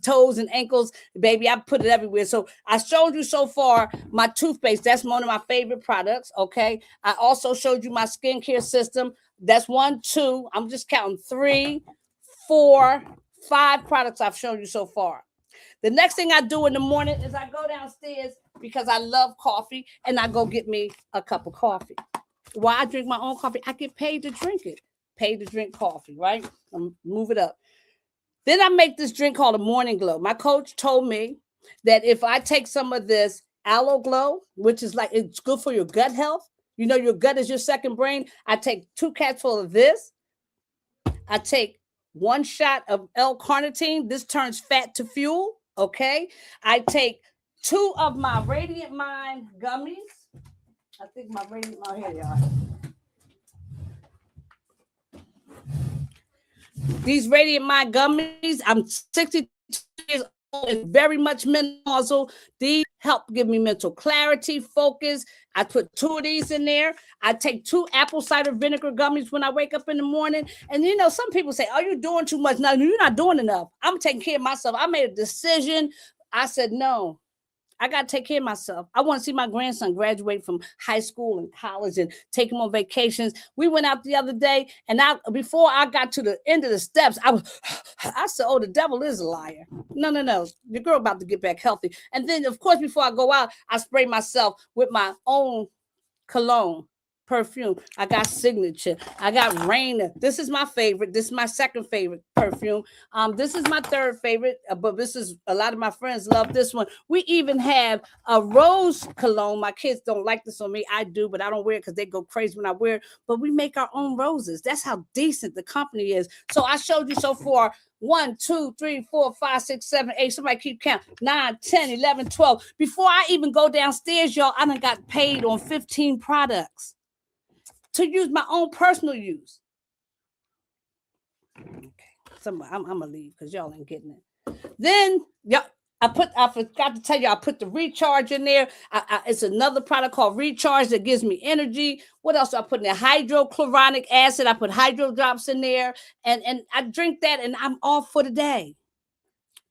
toes and ankles. Baby, I put it everywhere. So I showed you so far my toothpaste. That's one of my favorite products. Okay, I also showed you my skincare system. That's 1, 2. I'm just counting 3, 4, 5 products I've shown you so far. The next thing I do in the morning is I go downstairs because I love coffee, and I go get me a cup of coffee. Why I drink my own coffee? I get paid to drink it. Paid to drink coffee, right? Move it up. Then I make this drink called a Morning Glow. My coach told me that if I take some of this Aloe Glow, which is like, it's good for your gut health. You know, your gut is your second brain. I take 2 capsules of this. I take 1 shot of L-carnitine. This turns fat to fuel. Okay. I take 2 of my Radiant Mind gummies. I think my Radiant Mind, here they are. These Radiant Mind gummies, I'm 62 years old and very much menopausal. These help give me mental clarity, focus. I put 2 of these in there. I take 2 apple cider vinegar gummies when I wake up in the morning. And you know, some people say, "Are you doing too much?" No, you're not doing enough. I'm taking care of myself. I made a decision. I said, no, I got to take care of myself. I want to see my grandson graduate from high school and college and take him on vacations. We went out the other day, and before I got to the end of the steps, I said, "Oh, the devil is a liar." No. The girl about to get back healthy. And then, of course, before I go out, I spray myself with my own cologne. Perfume. I got Signature. I got Raina. This is my favorite. This is my second favorite perfume. This is my third favorite, but this is, a lot of my friends love this one. We even have a rose cologne. My kids don't like this on me. I do, but I don't wear it because they go crazy when I wear it. But we make our own roses. That's how decent the company is. So I showed you so far 1, 2, 3, 4, 5, 6, 7, 8. Somebody keep count. 9, 10, 11, 12. Before I even go downstairs, y'all, I done got paid on 15 products to use my own personal use. Okay, I'm gonna leave because y'all ain't getting it. Then I forgot to tell you, I put the Recharge in there. It's another product called Recharge that gives me energy. What else do I put in there? Hydrochloric acid. I put hydro drops in there, and I drink that, and I'm off for the day.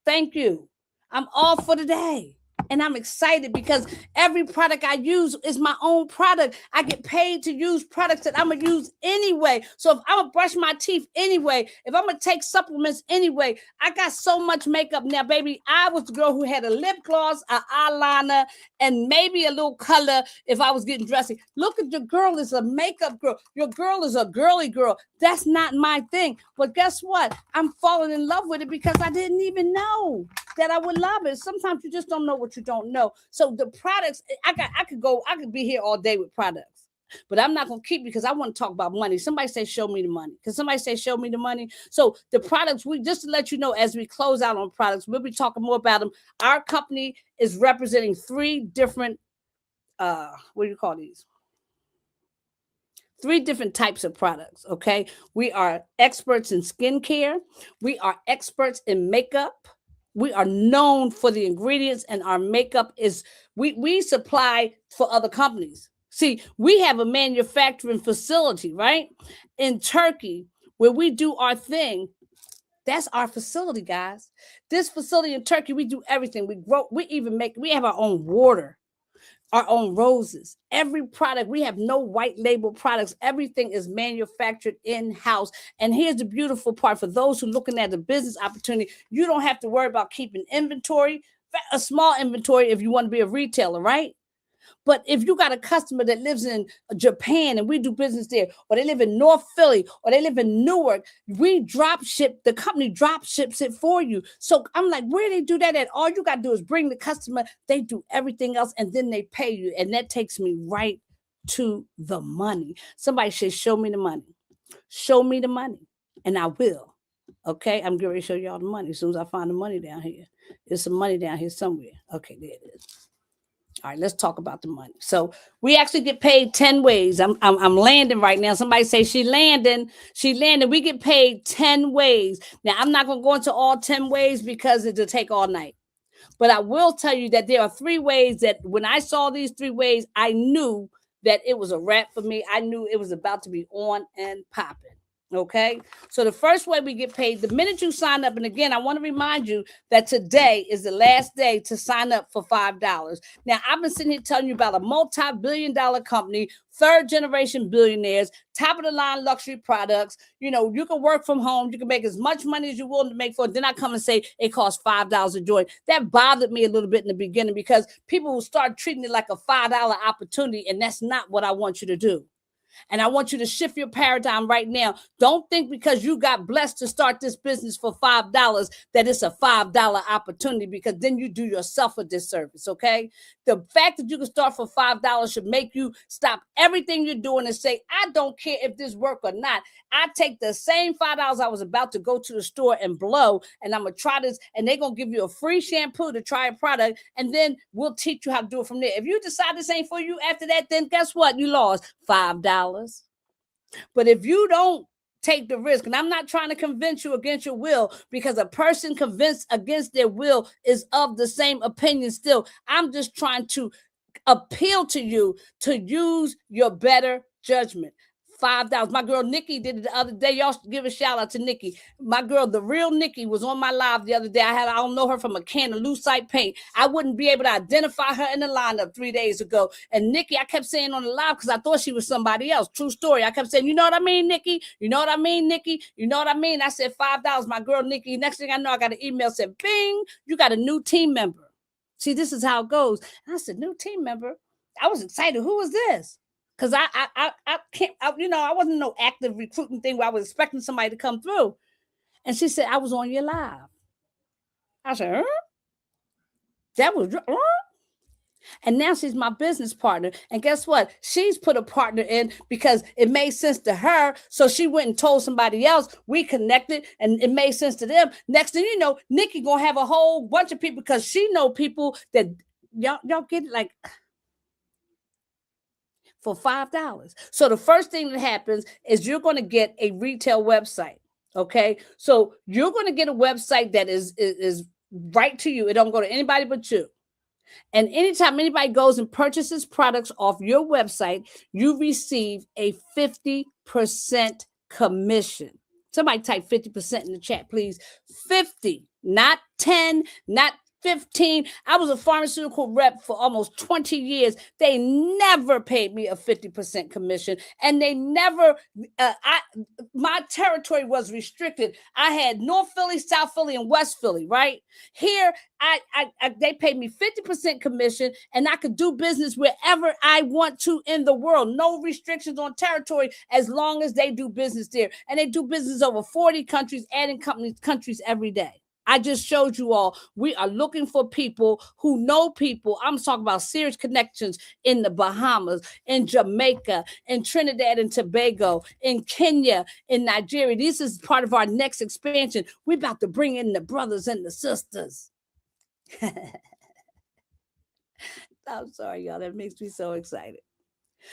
Thank you. I'm off for the day. And I'm excited because every product I use is my own product. I get paid to use products that I'm going to use anyway. So if I'm going to brush my teeth anyway, if I'm going to take supplements anyway, I got so much makeup now, baby. I was the girl who had a lip gloss, an eyeliner, and maybe a little color if I was getting dressy. Look at your girl is a makeup girl. Your girl is a girly girl. That's not my thing. But guess what? I'm falling in love with it because I didn't even know that I would love it. Sometimes you just don't know what you don't know. So the products, I could be here all day with products, but I'm not going to keep, because I want to talk about money. Somebody say, show me the money. Because somebody say, show me the money. So the products, just to let you know, as we close out on products, we'll be talking more about them. Our company is representing 3 different, what do you call these? 3 different types of products. Okay. We are experts in skincare. We are experts in makeup. We are known for the ingredients, and our makeup is, we supply for other companies. See, we have a manufacturing facility, right, in Turkey, where we do our thing. That's our facility, guys. This facility in Turkey, we do everything. We grow, we have our own water, our own roses. Every product, we have no white label products. Everything is manufactured in-house. And here's the beautiful part. For those who are looking at the business opportunity, you don't have to worry about keeping inventory, a small inventory if you want to be a retailer, right? But if you got a customer that lives in Japan and we do business there, or they live in North Philly, or they live in Newark, the company drop ships it for you. So I'm like, where they do that at? All you got to do is bring the customer. They do everything else, and then they pay you. And that takes me right to the money. Somebody says, show me the money. Show me the money, and I will. Okay, I'm going to show y'all the money as soon as I find the money down here. There's some money down here somewhere. Okay, there it is. All right, let's talk about the money. So we actually get paid 10 ways. I'm landing right now. Somebody say she landing. She landing. We get paid 10 ways. Now, I'm not going to go into all 10 ways because it'll take all night. But I will tell you that there are 3 ways that when I saw these 3 ways, I knew that it was a wrap for me. I knew it was about to be on and popping. Okay. So the first way we get paid, the minute you sign up, and again, I want to remind you that today is the last day to sign up for $5. Now, I've been sitting here telling you about a multi-billion-dollar company, 3rd-generation billionaires, top-of-the-line luxury products. You know, you can work from home. You can make as much money as you're willing to make for it. Then I come and say it costs $5 to join. That bothered me a little bit in the beginning because people will start treating it like a $5 opportunity, and that's not what I want you to do. And I want you to shift your paradigm right now. Don't think because you got blessed to start this business for $5 that it's a $5 opportunity, because then you do yourself a disservice, okay? The fact that you can start for $5 should make you stop everything you're doing and say, I don't care if this work or not. I take the same $5 I was about to go to the store and blow, and I'm going to try this, and they're going to give you a free shampoo to try a product, and then we'll teach you how to do it from there. If you decide this ain't for you after that, then guess what? You lost $5. But if you don't take the risk, and I'm not trying to convince you against your will, because a person convinced against their will is of the same opinion still. I'm just trying to appeal to you to use your better judgment. $5. My girl Nikki did it the other day. Y'all give a shout out to Nikki. My girl, the real Nikki, was on my live the other day. I don't know her from a can of lucite paint. I wouldn't be able to identify her in the lineup 3 days ago. And Nikki, I kept saying on the live because I thought she was somebody else. True story. I kept saying, you know what I mean, Nikki? You know what I mean, Nikki? You know what I mean? I said $5. My girl Nikki. Next thing I know, I got an email said, bing, you got a new team member. See, this is how it goes. And I said, new team member? I was excited. Who was this? Because I can't, I wasn't no active recruiting thing where I was expecting somebody to come through. And she said, I was on your live. I said, huh? That was, huh? And now she's my business partner. And guess what? She's put a partner in because it made sense to her. So she went and told somebody else. We connected and it made sense to them. Next thing you know, Nikki gonna have a whole bunch of people because she know people that y'all get it, like, for $5. So the first thing that happens is you're going to get a retail website. Okay. So you're going to get a website that is right to you. It don't go to anybody but you. And anytime anybody goes and purchases products off your website, you receive a 50% commission. Somebody type 50% in the chat, please. 50, not 10, not 15. I was a pharmaceutical rep for almost 20 years. They never paid me a 50% commission, and they never, my territory was restricted. I had North Philly, South Philly, and West Philly, right? Here, they paid me 50% commission, and I could do business wherever I want to in the world. No restrictions on territory as long as they do business there. And they do business over 40 countries, adding countries every day. I just showed you all. We are looking for people who know people. I'm talking about serious connections in the Bahamas, in Jamaica, in Trinidad and Tobago, in Kenya, in Nigeria. This is part of our next expansion. We're about to bring in the brothers and the sisters. I'm sorry, y'all. That makes me so excited.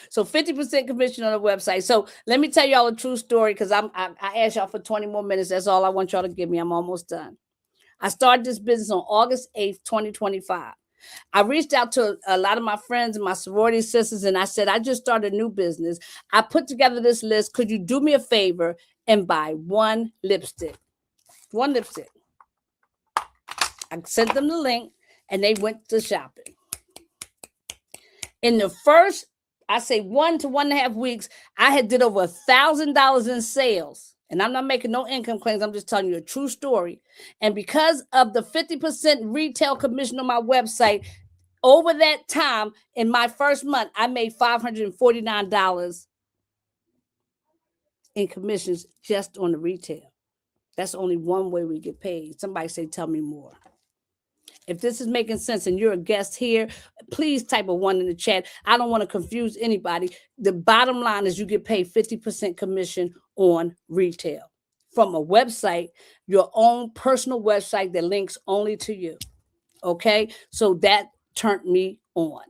So 50% commission on the website. So let me tell y'all a true story, because I asked y'all for 20 more minutes. That's all I want y'all to give me. I'm almost done. I started this business on August 8th, 2025. I reached out to a lot of my friends and my sorority sisters, and I said, I just started a new business. I put together this list. Could you do me a favor and buy one lipstick? One lipstick. I sent them the link, and they went to shopping. In the first, I say 1 to 1.5 weeks, I had did over $1,000 in sales. And I'm not making no income claims. I'm just telling you a true story. And because of the 50% retail commission on my website, over that time, in my first month, I made $549 in commissions just on the retail. That's only one way we get paid. Somebody say, tell me more. If this is making sense and you're a guest here, please type a one in the chat. I don't want to confuse anybody. The bottom line is you get paid 50% commission on retail from a website, your own personal website that links only to you. Okay. So that turned me on.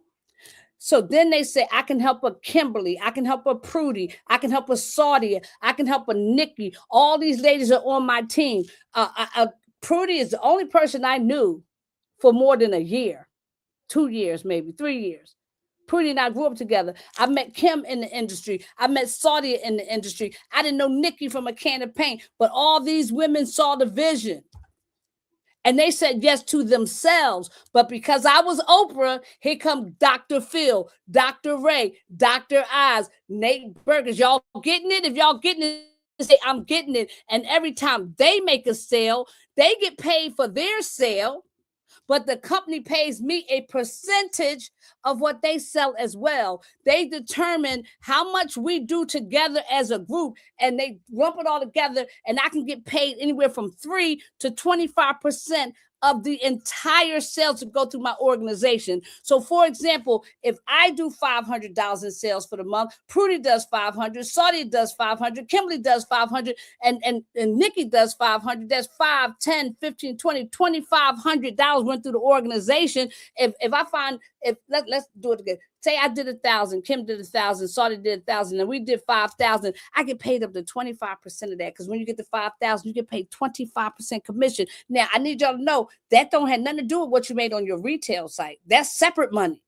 So then they say, I can help a Kimberly, I can help a Prudy, I can help a Saudia, I can help a Nikki. All these ladies are on my team. Prudy is the only person I knew for more than a year, 2 years, maybe 3 years. Prudy and I grew up together. I met Kim in the industry. I met Saudia in the industry. I didn't know Nikki from a can of paint, but all these women saw the vision. And they said yes to themselves. But because I was Oprah, here come Dr. Phil, Dr. Ray, Dr. Oz, Nate Burgers. Y'all getting it? If y'all getting it, say, I'm getting it. And every time they make a sale, they get paid for their sale. But the company pays me a percentage of what they sell as well. They determine how much we do together as a group, and they lump it all together, and I can get paid anywhere from 3 to 25% of the entire sales to go through my organization. So, for example, if I do $500 in sales for the month, Prudy does 500, Saudi does 500, Kimberly does 500, and Nikki does 500. That's 5, 10, 15, 20, $2,500 went through the organization. If I find, let's do it again. Say I did 1,000, Kim did 1,000, Saudi did 1,000, and we did 5,000. I get paid up to 25% of that, because when you get to 5,000, you get paid 25% commission. Now, I need y'all to know that don't have nothing to do with what you made on your retail site. That's separate money.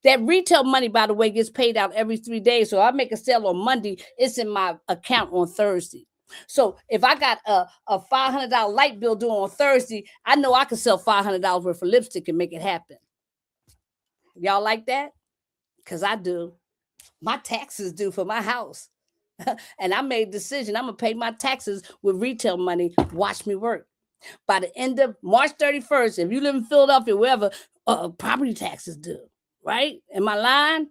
That retail money, by the way, gets paid out every 3 days. So I make a sale on Monday, it's in my account on Thursday. So if I got a $500 light bill due on Thursday, I know I can sell $500 worth of lipstick and make it happen. Y'all like that? Because I do. My taxes due for my house. And I made a decision. I'm going to pay my taxes with retail money. Watch me work. By the end of March 31st, if you live in Philadelphia, wherever, property taxes due. Right? Am I lying?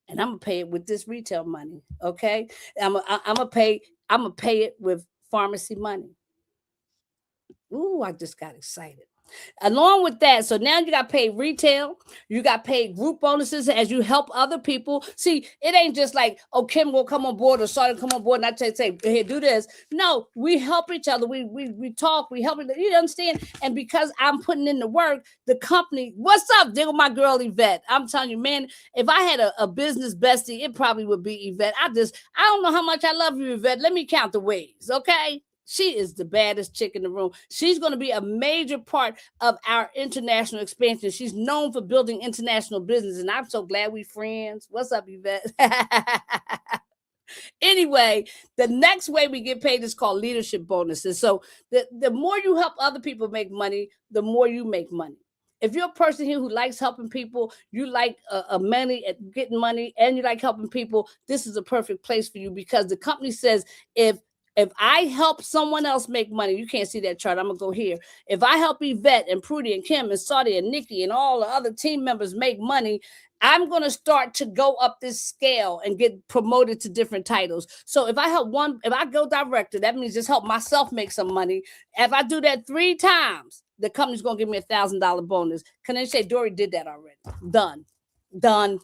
And I'm going to pay it with this retail money. Okay? I'm going to pay it with Farmasi money. Ooh, I just got excited. Along with that, so now you got paid retail, you got paid group bonuses as you help other people. See, it ain't just like, oh, Kim will come on board or Sarah come on board and I say, hey, do this. No, we help each other. We talk, we help each other. You understand? And because I'm putting in the work, the company, what's up? There with my girl Yvette. I'm telling you, man, if I had a business bestie, it probably would be Yvette. I don't know how much I love you, Yvette. Let me count the ways, okay? She is the baddest chick in the room. She's going to be a major part of our international expansion. She's known for building international business, and I'm so glad we friends. What's up, Yvette? Anyway, the next way we get paid is called leadership bonuses. So the more you help other people make money, the more you make money. If you're a person here who likes helping people, you like money, getting money, and you like helping people, this is a perfect place for you, because the company says if I help someone else make money, you can't see that chart. I'm going to go here. If I help Yvette and Prudy and Kim and Saudi and Nikki and all the other team members make money, I'm going to start to go up this scale and get promoted to different titles. So if I go director, that means just help myself make some money. If I do that 3 times, the company's going to give me $1,000 bonus. Can they say, Dory did that already? Done. Got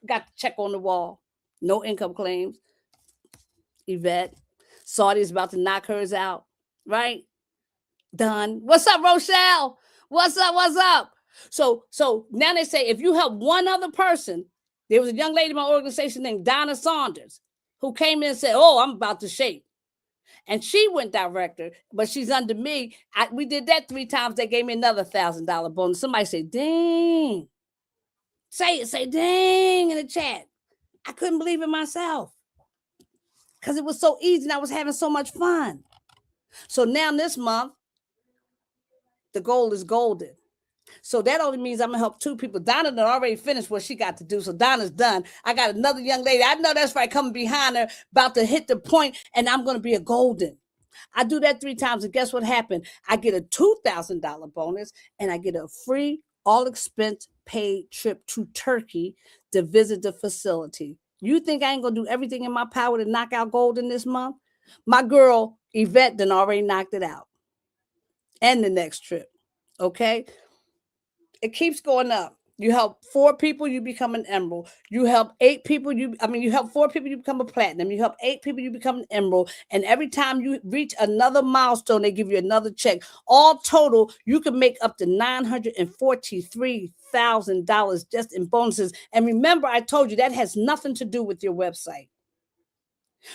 the check on the wall. No income claims. Yvette. Saudi is about to knock hers out, right? Done. What's up, Rochelle? What's up? So now they say, if you help one other person, there was a young lady in my organization named Donna Saunders who came in and said, oh, I'm about to shape. And she went director, but she's under me. We did that 3 times. They gave me another $1,000 bonus. Somebody say, dang. Say dang in the chat. I couldn't believe it myself, because it was so easy and I was having so much fun. So now this month, the goal is golden. So that only means I'm going to help 2 people. Donna done already finished what she got to do. So Donna's done. I got another young lady. I know that's right, coming behind her, about to hit the point, and I'm going to be a golden. I do that 3 times, and guess what happened? I get a $2,000 bonus, and I get a free, all-expense paid trip to Turkey to visit the facility. You think I ain't going to do everything in my power to knock out golden this month? My girl, Yvette, done already knocked it out. And the next trip. Okay? It keeps going up. You help 4 people, you become an emerald. You help 8 people, you help 4 people, you become a platinum. You help 8 people, you become an emerald. And every time you reach another milestone, they give you another check. All total, you can make up to $943,000 just in bonuses. And remember, I told you that has nothing to do with your website.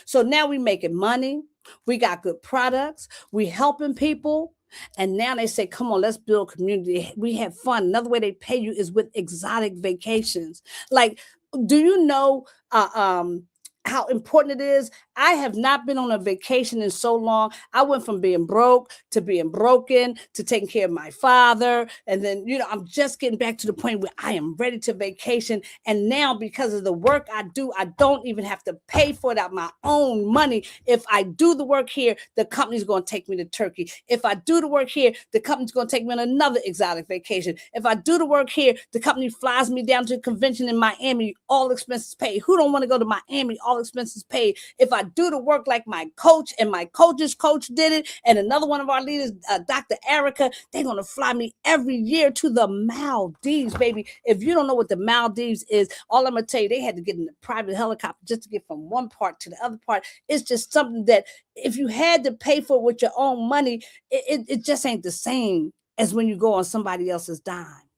So now we making money. We got good products. We helping people. And now they say, come on, let's build community. We have fun. Another way they pay you is with exotic vacations. Like, do you know how important it is? I have not been on a vacation in so long. I went from being broke to being broken to taking care of my father. And then, I'm just getting back to the point where I am ready to vacation. And now, because of the work I do, I don't even have to pay for it out of my own money. If I do the work here, the company's going to take me to Turkey. If I do the work here, the company's going to take me on another exotic vacation. If I do the work here, the company flies me down to a convention in Miami, all expenses paid. Who don't want to go to Miami? All expenses paid. If I do the work like my coach and my coach's coach did it, and another one of our leaders, Dr. Erica, they're going to fly me every year to the Maldives, baby. If you don't know what the Maldives is, all I'm going to tell you, they had to get in a private helicopter just to get from one part to the other part. It's just something that if you had to pay for it with your own money, it just ain't the same as when you go on somebody else's dime.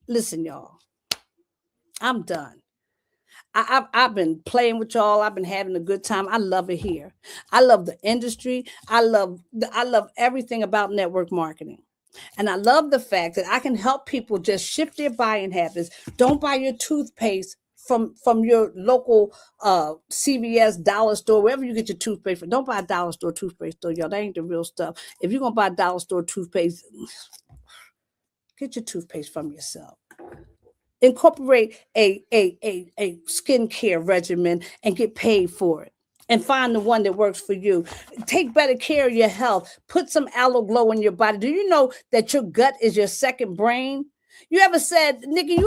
Listen, y'all, I'm done. I've been playing with y'all. I've been having a good time. I love it here. I love the industry. I love everything about network marketing. And I love the fact that I can help people just shift their buying habits. Don't buy your toothpaste from your local CVS, dollar store, wherever you get your toothpaste from. Don't buy a dollar store toothpaste store, y'all. That ain't the real stuff. If you're gonna buy a dollar store toothpaste, get your toothpaste from yourself. Incorporate a skincare regimen and get paid for it. And find the one that works for you. Take better care of your health. Put some aloe glow in your body. Do you know that your gut is your second brain? Nikki,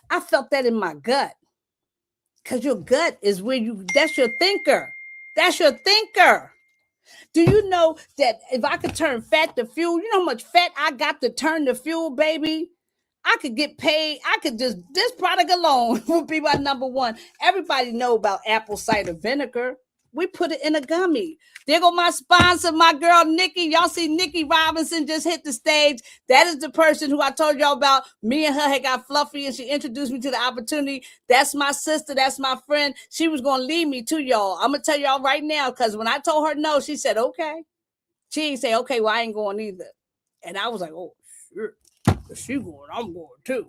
I felt that in my gut. Because your gut is that's your thinker. That's your thinker. Do you know that if I could turn fat to fuel, you know how much fat I got to turn to fuel, baby? I could get paid. This product alone would be my number one. Everybody know about apple cider vinegar. We put it in a gummy. There go my sponsor, my girl, Nikki. Y'all see Nikki Robinson just hit the stage. That is the person who I told y'all about. Me and her had got fluffy and she introduced me to the opportunity. That's my sister. That's my friend. She was going to lead me to y'all. I'm going to tell y'all right now, because when I told her no, she said, okay. She didn't say, okay, well, I ain't going either. And I was like, oh, sure. If she going, I'm going too.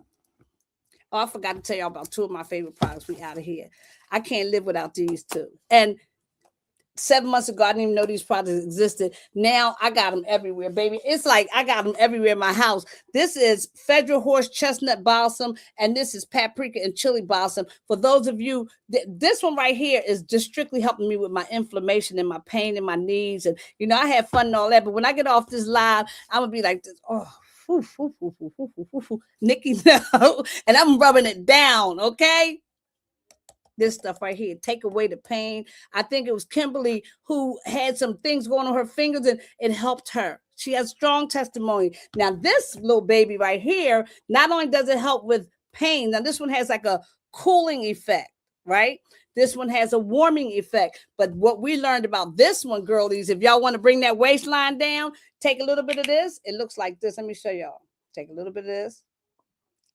Oh, I forgot to tell y'all about 2 of my favorite products. We out of here. I can't live without these 2. And 7 months ago, I didn't even know these products existed. Now I got them everywhere, baby. It's like I got them everywhere in my house. This is Federal Horse Chestnut Balsam, and this is Paprika and Chili Balsam. For those of you, this one right here is just strictly helping me with my inflammation and my pain in my knees. And, I had fun and all that. But when I get off this live, I'm going to be like this, oh, Nikki, no. And I'm rubbing it down, okay? This stuff right here, take away the pain. I think it was Kimberly who had some things going on her fingers and it helped her. She has strong testimony. Now, this little baby right here, not only does it help with pain, now this one has like a cooling effect, right? This one has a warming effect. But what we learned about this one, girlies, if y'all want to bring that waistline down, take a little bit of this. It looks like this. Let me show y'all. Take a little bit of this.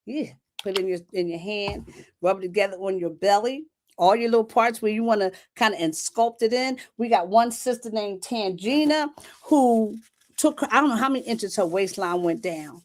Yeah. Put it in your hand. Rub it together on your belly. All your little parts where you want to kind of sculpt it in. We got one sister named Tangina who took, I don't know how many inches her waistline went down.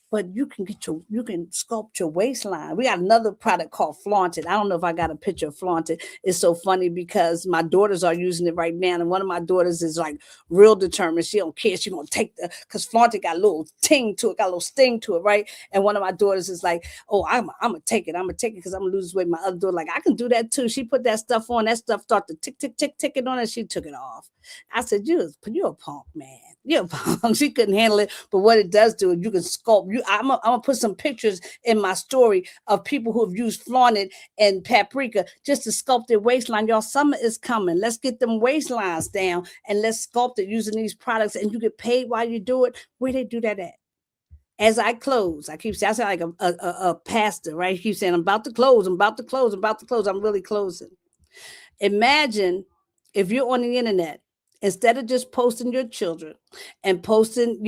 But you can sculpt your waistline. We got another product called Flaunted. I don't know if I got a picture of Flaunted. It's so funny because my daughters are using it right now. And one of my daughters is like real determined. She don't care. She gonna take because Flaunted got a little ting to it, got a little sting to it, right? And one of my daughters is like, oh, I'm gonna take it. I'm gonna take it because I'm gonna lose weight. My other daughter, like, I can do that too. She put that stuff on. That stuff started to tick it on, and she took it off. I said, you're a punk, man. You're a punk. She couldn't handle it. But what it does do is you can sculpt. I'm gonna put some pictures in my story of people who have used Flaunted and Paprika just to sculpt their waistline. Y'all, summer is coming. Let's get them waistlines down and let's sculpt it using these products. And you get paid while you do it. Where they do that at? as I close, I keep saying, I sound like a pastor, right? He keeps saying, I'm about to close, I'm about to close, I'm about to close. I'm really closing. Imagine if you're on the internet, instead of just posting your children and posting,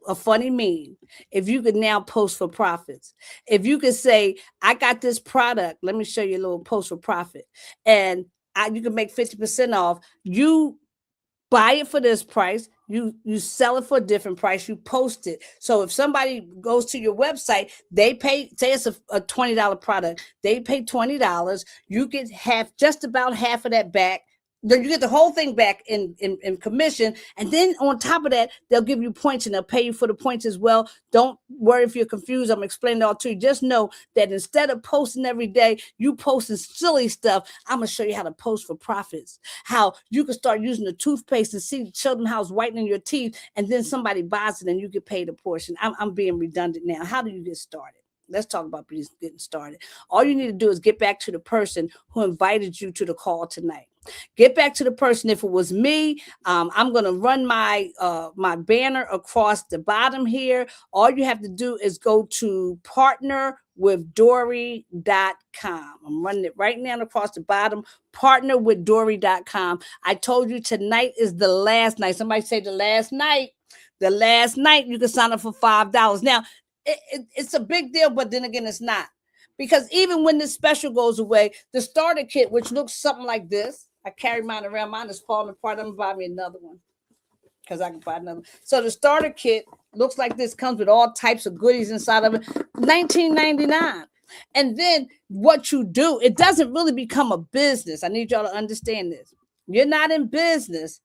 a funny meme, if you could now post for profits, if you could say, I got this product, let me show you a little post for profit, and you can make 50% off. You buy it for this price, you sell it for a different price, you post it. So if somebody goes to your website, they pay, say it's a $20 product, they pay $20, you get just about half of that back. Then you get the whole thing back in commission. And then on top of that, they'll give you points and they'll pay you for the points as well. Don't worry if you're confused. I'm explaining it all to you. Just know that instead of posting every day, you posting silly stuff. I'm going to show you how to post for profits, how you can start using the toothpaste and show them how it's whitening your teeth. And then somebody buys it and you get paid a portion. I'm being redundant now. How do you get started? Let's talk about getting started. All you need to do is get back to the person who invited you to the call tonight. Get back to the person. If it was me, I'm going to run my banner across the bottom here. All you have to do is go to partnerwithdory.com. I'm running it right now across the bottom, partnerwithdory.com. I told you tonight is the last night. Somebody say the last night. The last night you can sign up for $5. Now, it's a big deal, but then again, it's not. Because even when this special goes away, the starter kit, which looks something like this, I carry mine around. Mine is falling apart. I'm going to buy me another one because I can buy another. So the starter kit looks like this, comes with all types of goodies inside of it, $19.99. And then what you do, it doesn't really become a business. I need y'all to understand this. You're not in business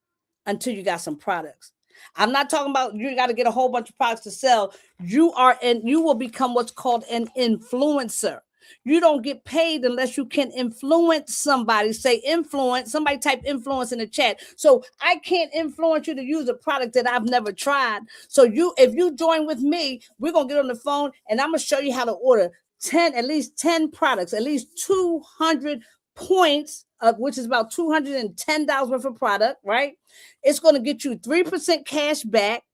until you got some products. I'm not talking about you got to get a whole bunch of products to sell. You will become what's called an influencer. You don't get paid unless you can influence somebody. Say influence, somebody type influence in the chat. So I can't influence you to use a product that I've never tried. So if you join with me, we're going to get on the phone and I'm going to show you how to order at least 10 products, at least 200 points, which is about $210 worth of product, right? It's going to get you 3% cash back.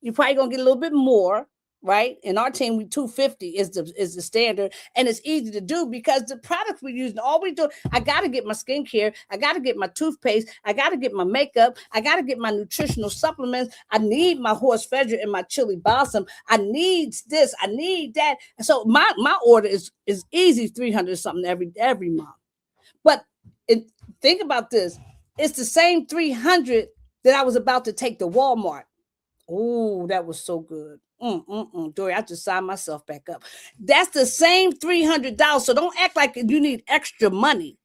You're probably going to get a little bit more, right? In our team, $250 is the standard, and it's easy to do because the products we use, all we do, I got to get my skincare, I got to get my toothpaste, I got to get my makeup, I got to get my nutritional supplements, I need my horse feather and my chili balsam, I need this, I need that. So my order is easy, 300 something every month. But think about this. It's the same 300 that I was about to take to Walmart. Oh, that was so good. Dory, I just signed myself back up. That's the same $300. So don't act like you need extra money.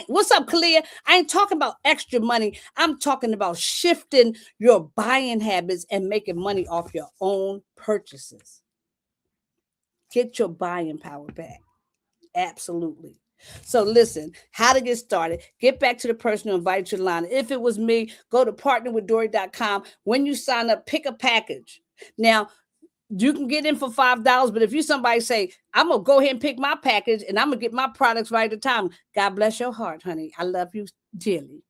What's up, Kalia? I ain't talking about extra money. I'm talking about shifting your buying habits and making money off your own purchases. Get your buying power back. Absolutely. So listen, how to get started. Get back to the person who invited you to line. If it was me, go to partnerwithdory.com. When you sign up, pick a package. Now, you can get in for $5, but if you somebody say, I'm going to go ahead and pick my package and I'm going to get my products right at the time, God bless your heart, honey. I love you dearly.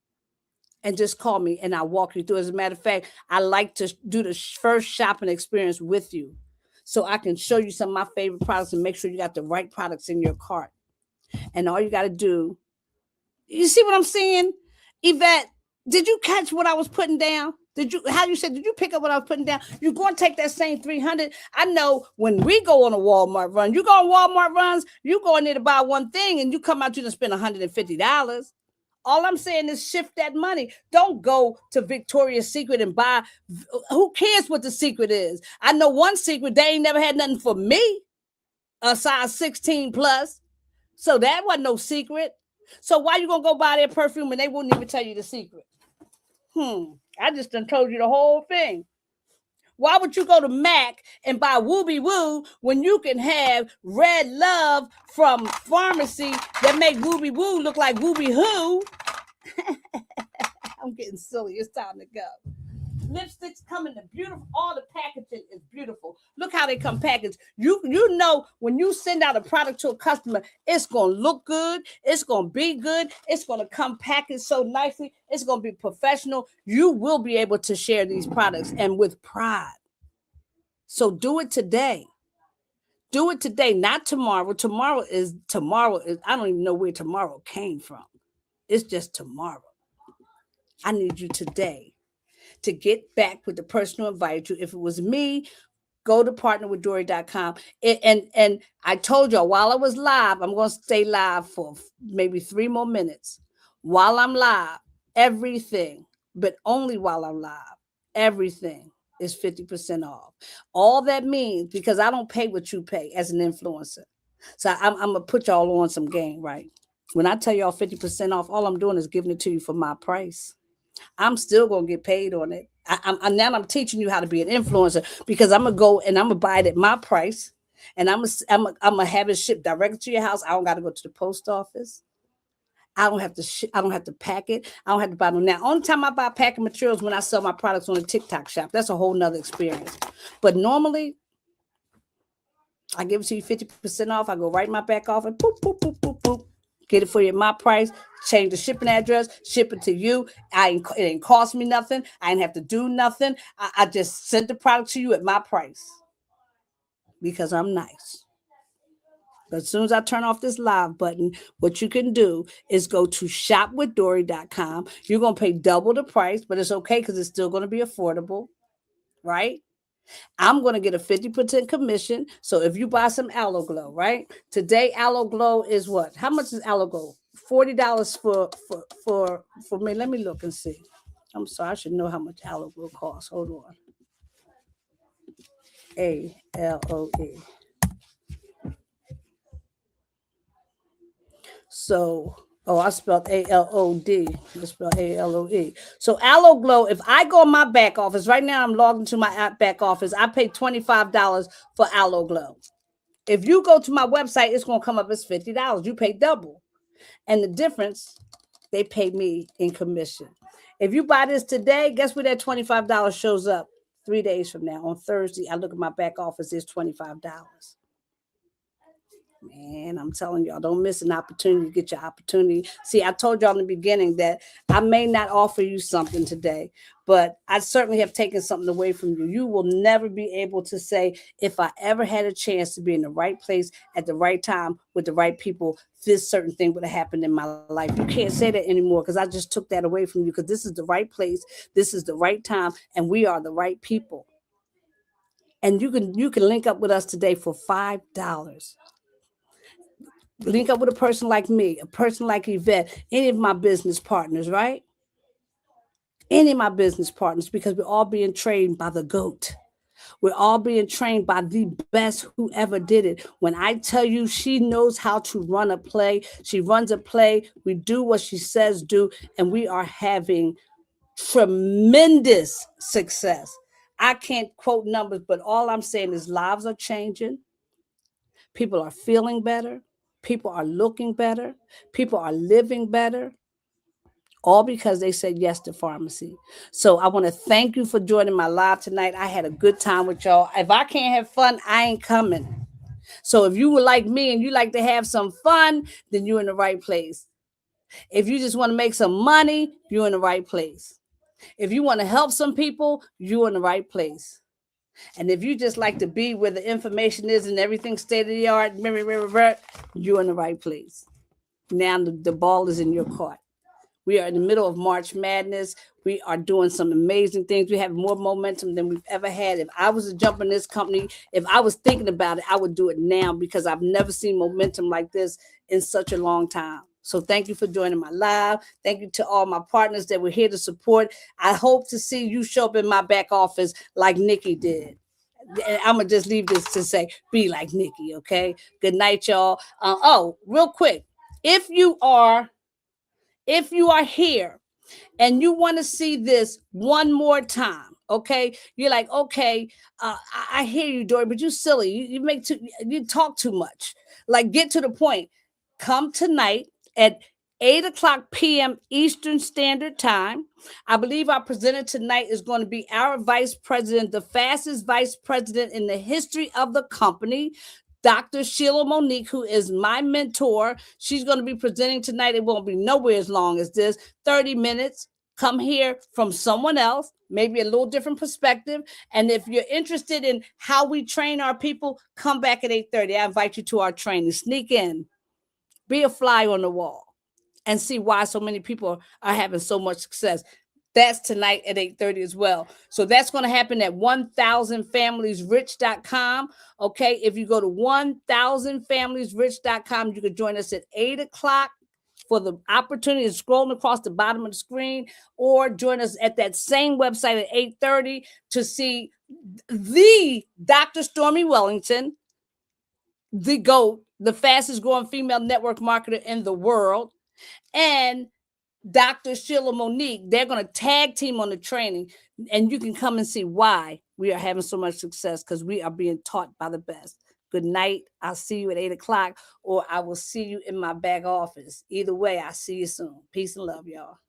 And just call me and I'll walk you through. As a matter of fact, I like to do the first shopping experience with you so I can show you some of my favorite products and make sure you got the right products in your cart. And all you got to do, you see what I'm saying? Yvette, did you catch what I was putting down? Did you pick up what I was putting down? You're going to take that same 300. I know when we go on a Walmart run, you go on Walmart runs, you go in there to buy one thing and you come out, you to spend $150. All I'm saying is shift that money. Don't go to Victoria's Secret and buy. Who cares what the secret is? I know one secret, they ain't never had nothing for me, a size 16 plus. So that wasn't no secret. So why you gonna go buy their perfume and they wouldn't even tell you the secret? I just done told you the whole thing. Why would you go to MAC and buy Wooby Woo when you can have Red Love from Farmasi that make Wooby Woo look like Wooby Who? I'm getting silly. It's time to go. Lipsticks come in the beautiful, all the packaging is beautiful. Look how they come packaged. You know when you send out a product to a customer, it's going to look good, it's going to be good, it's going to come packaged so nicely, it's going to be professional. You will be able to share these products and with pride. So do it today. Do it today, not tomorrow. Tomorrow is I don't even know where tomorrow came from. It's just tomorrow. I need you today to get back with the person who invited you. If it was me, go to partnerwithdory.com. And I told y'all while I was live, I'm going to stay live for maybe 3 more minutes. While I'm live, everything, but only while I'm live, everything is 50% off. All that means, because I don't pay what you pay as an influencer. So I'm going to put y'all on some game, right? When I tell y'all 50% off, all I'm doing is giving it to you for my price. I'm still gonna get paid on it. I'm teaching you how to be an influencer because I'm gonna go and I'm gonna buy it at my price, and I'm gonna have it shipped directly to your house. I don't got to go to the post office. I don't have to. I don't have to pack it. I don't have to buy them now. Only time I buy packing materials when I sell my products on a TikTok shop. That's a whole nother experience. But normally, I give it to you 50% off. I go right in my back office, boop, boop, boop, boop, boop. Get it for you at my price, change the shipping address, ship it to you. It ain't cost me nothing. I ain't have to do nothing. I just sent the product to you at my price because I'm nice. But as soon as I turn off this live button, what you can do is go to shopwithdory.com. You're going to pay double the price, but it's okay because it's still going to be affordable, right? I'm going to get a 50% commission. So if you buy some Aloe Glow, right? Today, Aloe Glow is what? How much is Aloe Glow? $40 for me. Let me look and see. I'm sorry. I should know how much Aloe Glow costs. Hold on. ALOE. So, I spelled ALOD. I spelled ALOE. So Aloe Glow, if I go in my back office, right now I'm logged into my back office, I pay $25 for Aloe Glow. If you go to my website, it's going to come up as $50. You pay double. And the difference, they pay me in commission. If you buy this today, guess where that $25 shows up 3 days from now? On Thursday, I look at my back office, it's $25. Man, I'm telling y'all, don't miss an opportunity to get your opportunity. See, I told y'all in the beginning that I may not offer you something today, but I certainly have taken something away from you. You will never be able to say, if I ever had a chance to be in the right place at the right time with the right people, this certain thing would have happened in my life. You can't say that anymore because I just took that away from you because this is the right place, this is the right time, and we are the right people. And you can link up with us today for $5. Link up with a person like me, a person like Yvette, any of my business partners, right? Any of my business partners, because we're all being trained by the GOAT. We're all being trained by the best who ever did it. When I tell you she knows how to run a play, she runs a play, we do what she says do, and we are having tremendous success. I can't quote numbers, but all I'm saying is lives are changing. People are feeling better. People are looking better. People are living better. All because they said yes to Farmasi. So I want to thank you for joining my live tonight. I had a good time with y'all. If I can't have fun, I ain't coming. So if you were like me and you like to have some fun, then you're in the right place. If you just want to make some money, you're in the right place. If you want to help some people, you're in the right place. And if you just like to be where the information is and everything state of the art, you're in the right place. Now the ball is in your court. We are in the middle of March Madness. We are doing some amazing things. We have more momentum than we've ever had. If I was to jump in this company, if I was thinking about it, I would do it now because I've never seen momentum like this in such a long time. So thank you for joining my live. Thank you to all my partners that were here to support. I hope to see you show up in my back office like Nikki did. And I'm going to just leave this to say, be like Nikki, okay? Good night, y'all. Real quick. If you are here and you want to see this one more time, okay, you're like, okay, I hear you, Dory, but you silly, you talk too much. Like, get to the point. Come tonight at 8:00 p.m. Eastern Standard Time. I believe our presenter tonight is going to be our vice president, the fastest vice president in the history of the company, Dr. Sheila Monique, who is my mentor. She's going to be presenting tonight. It won't be nowhere as long as this, 30 minutes. Come hear from someone else, maybe a little different perspective. And if you're interested in how we train our people, come back at 8:30. I invite you to our training. Sneak in, be a fly on the wall, and see why so many people are having so much success. That's tonight at 8:30 as well. So that's going to happen at 1000familiesrich.com. Okay. If you go to 1000familiesrich.com, you can join us at 8 o'clock for the opportunity of scrolling across the bottom of the screen, or join us at that same website at 8:30 to see the Dr. Stormy Wellington, the GOAT, the fastest growing female network marketer in the world, and Dr. Sheila Monique. They're going to tag team on the training, and you can come and see why we are having so much success, because we are being taught by the best. Good night. I'll see you at 8 o'clock, or I will see you in my back office. Either way, I'll see you soon. Peace and love, y'all.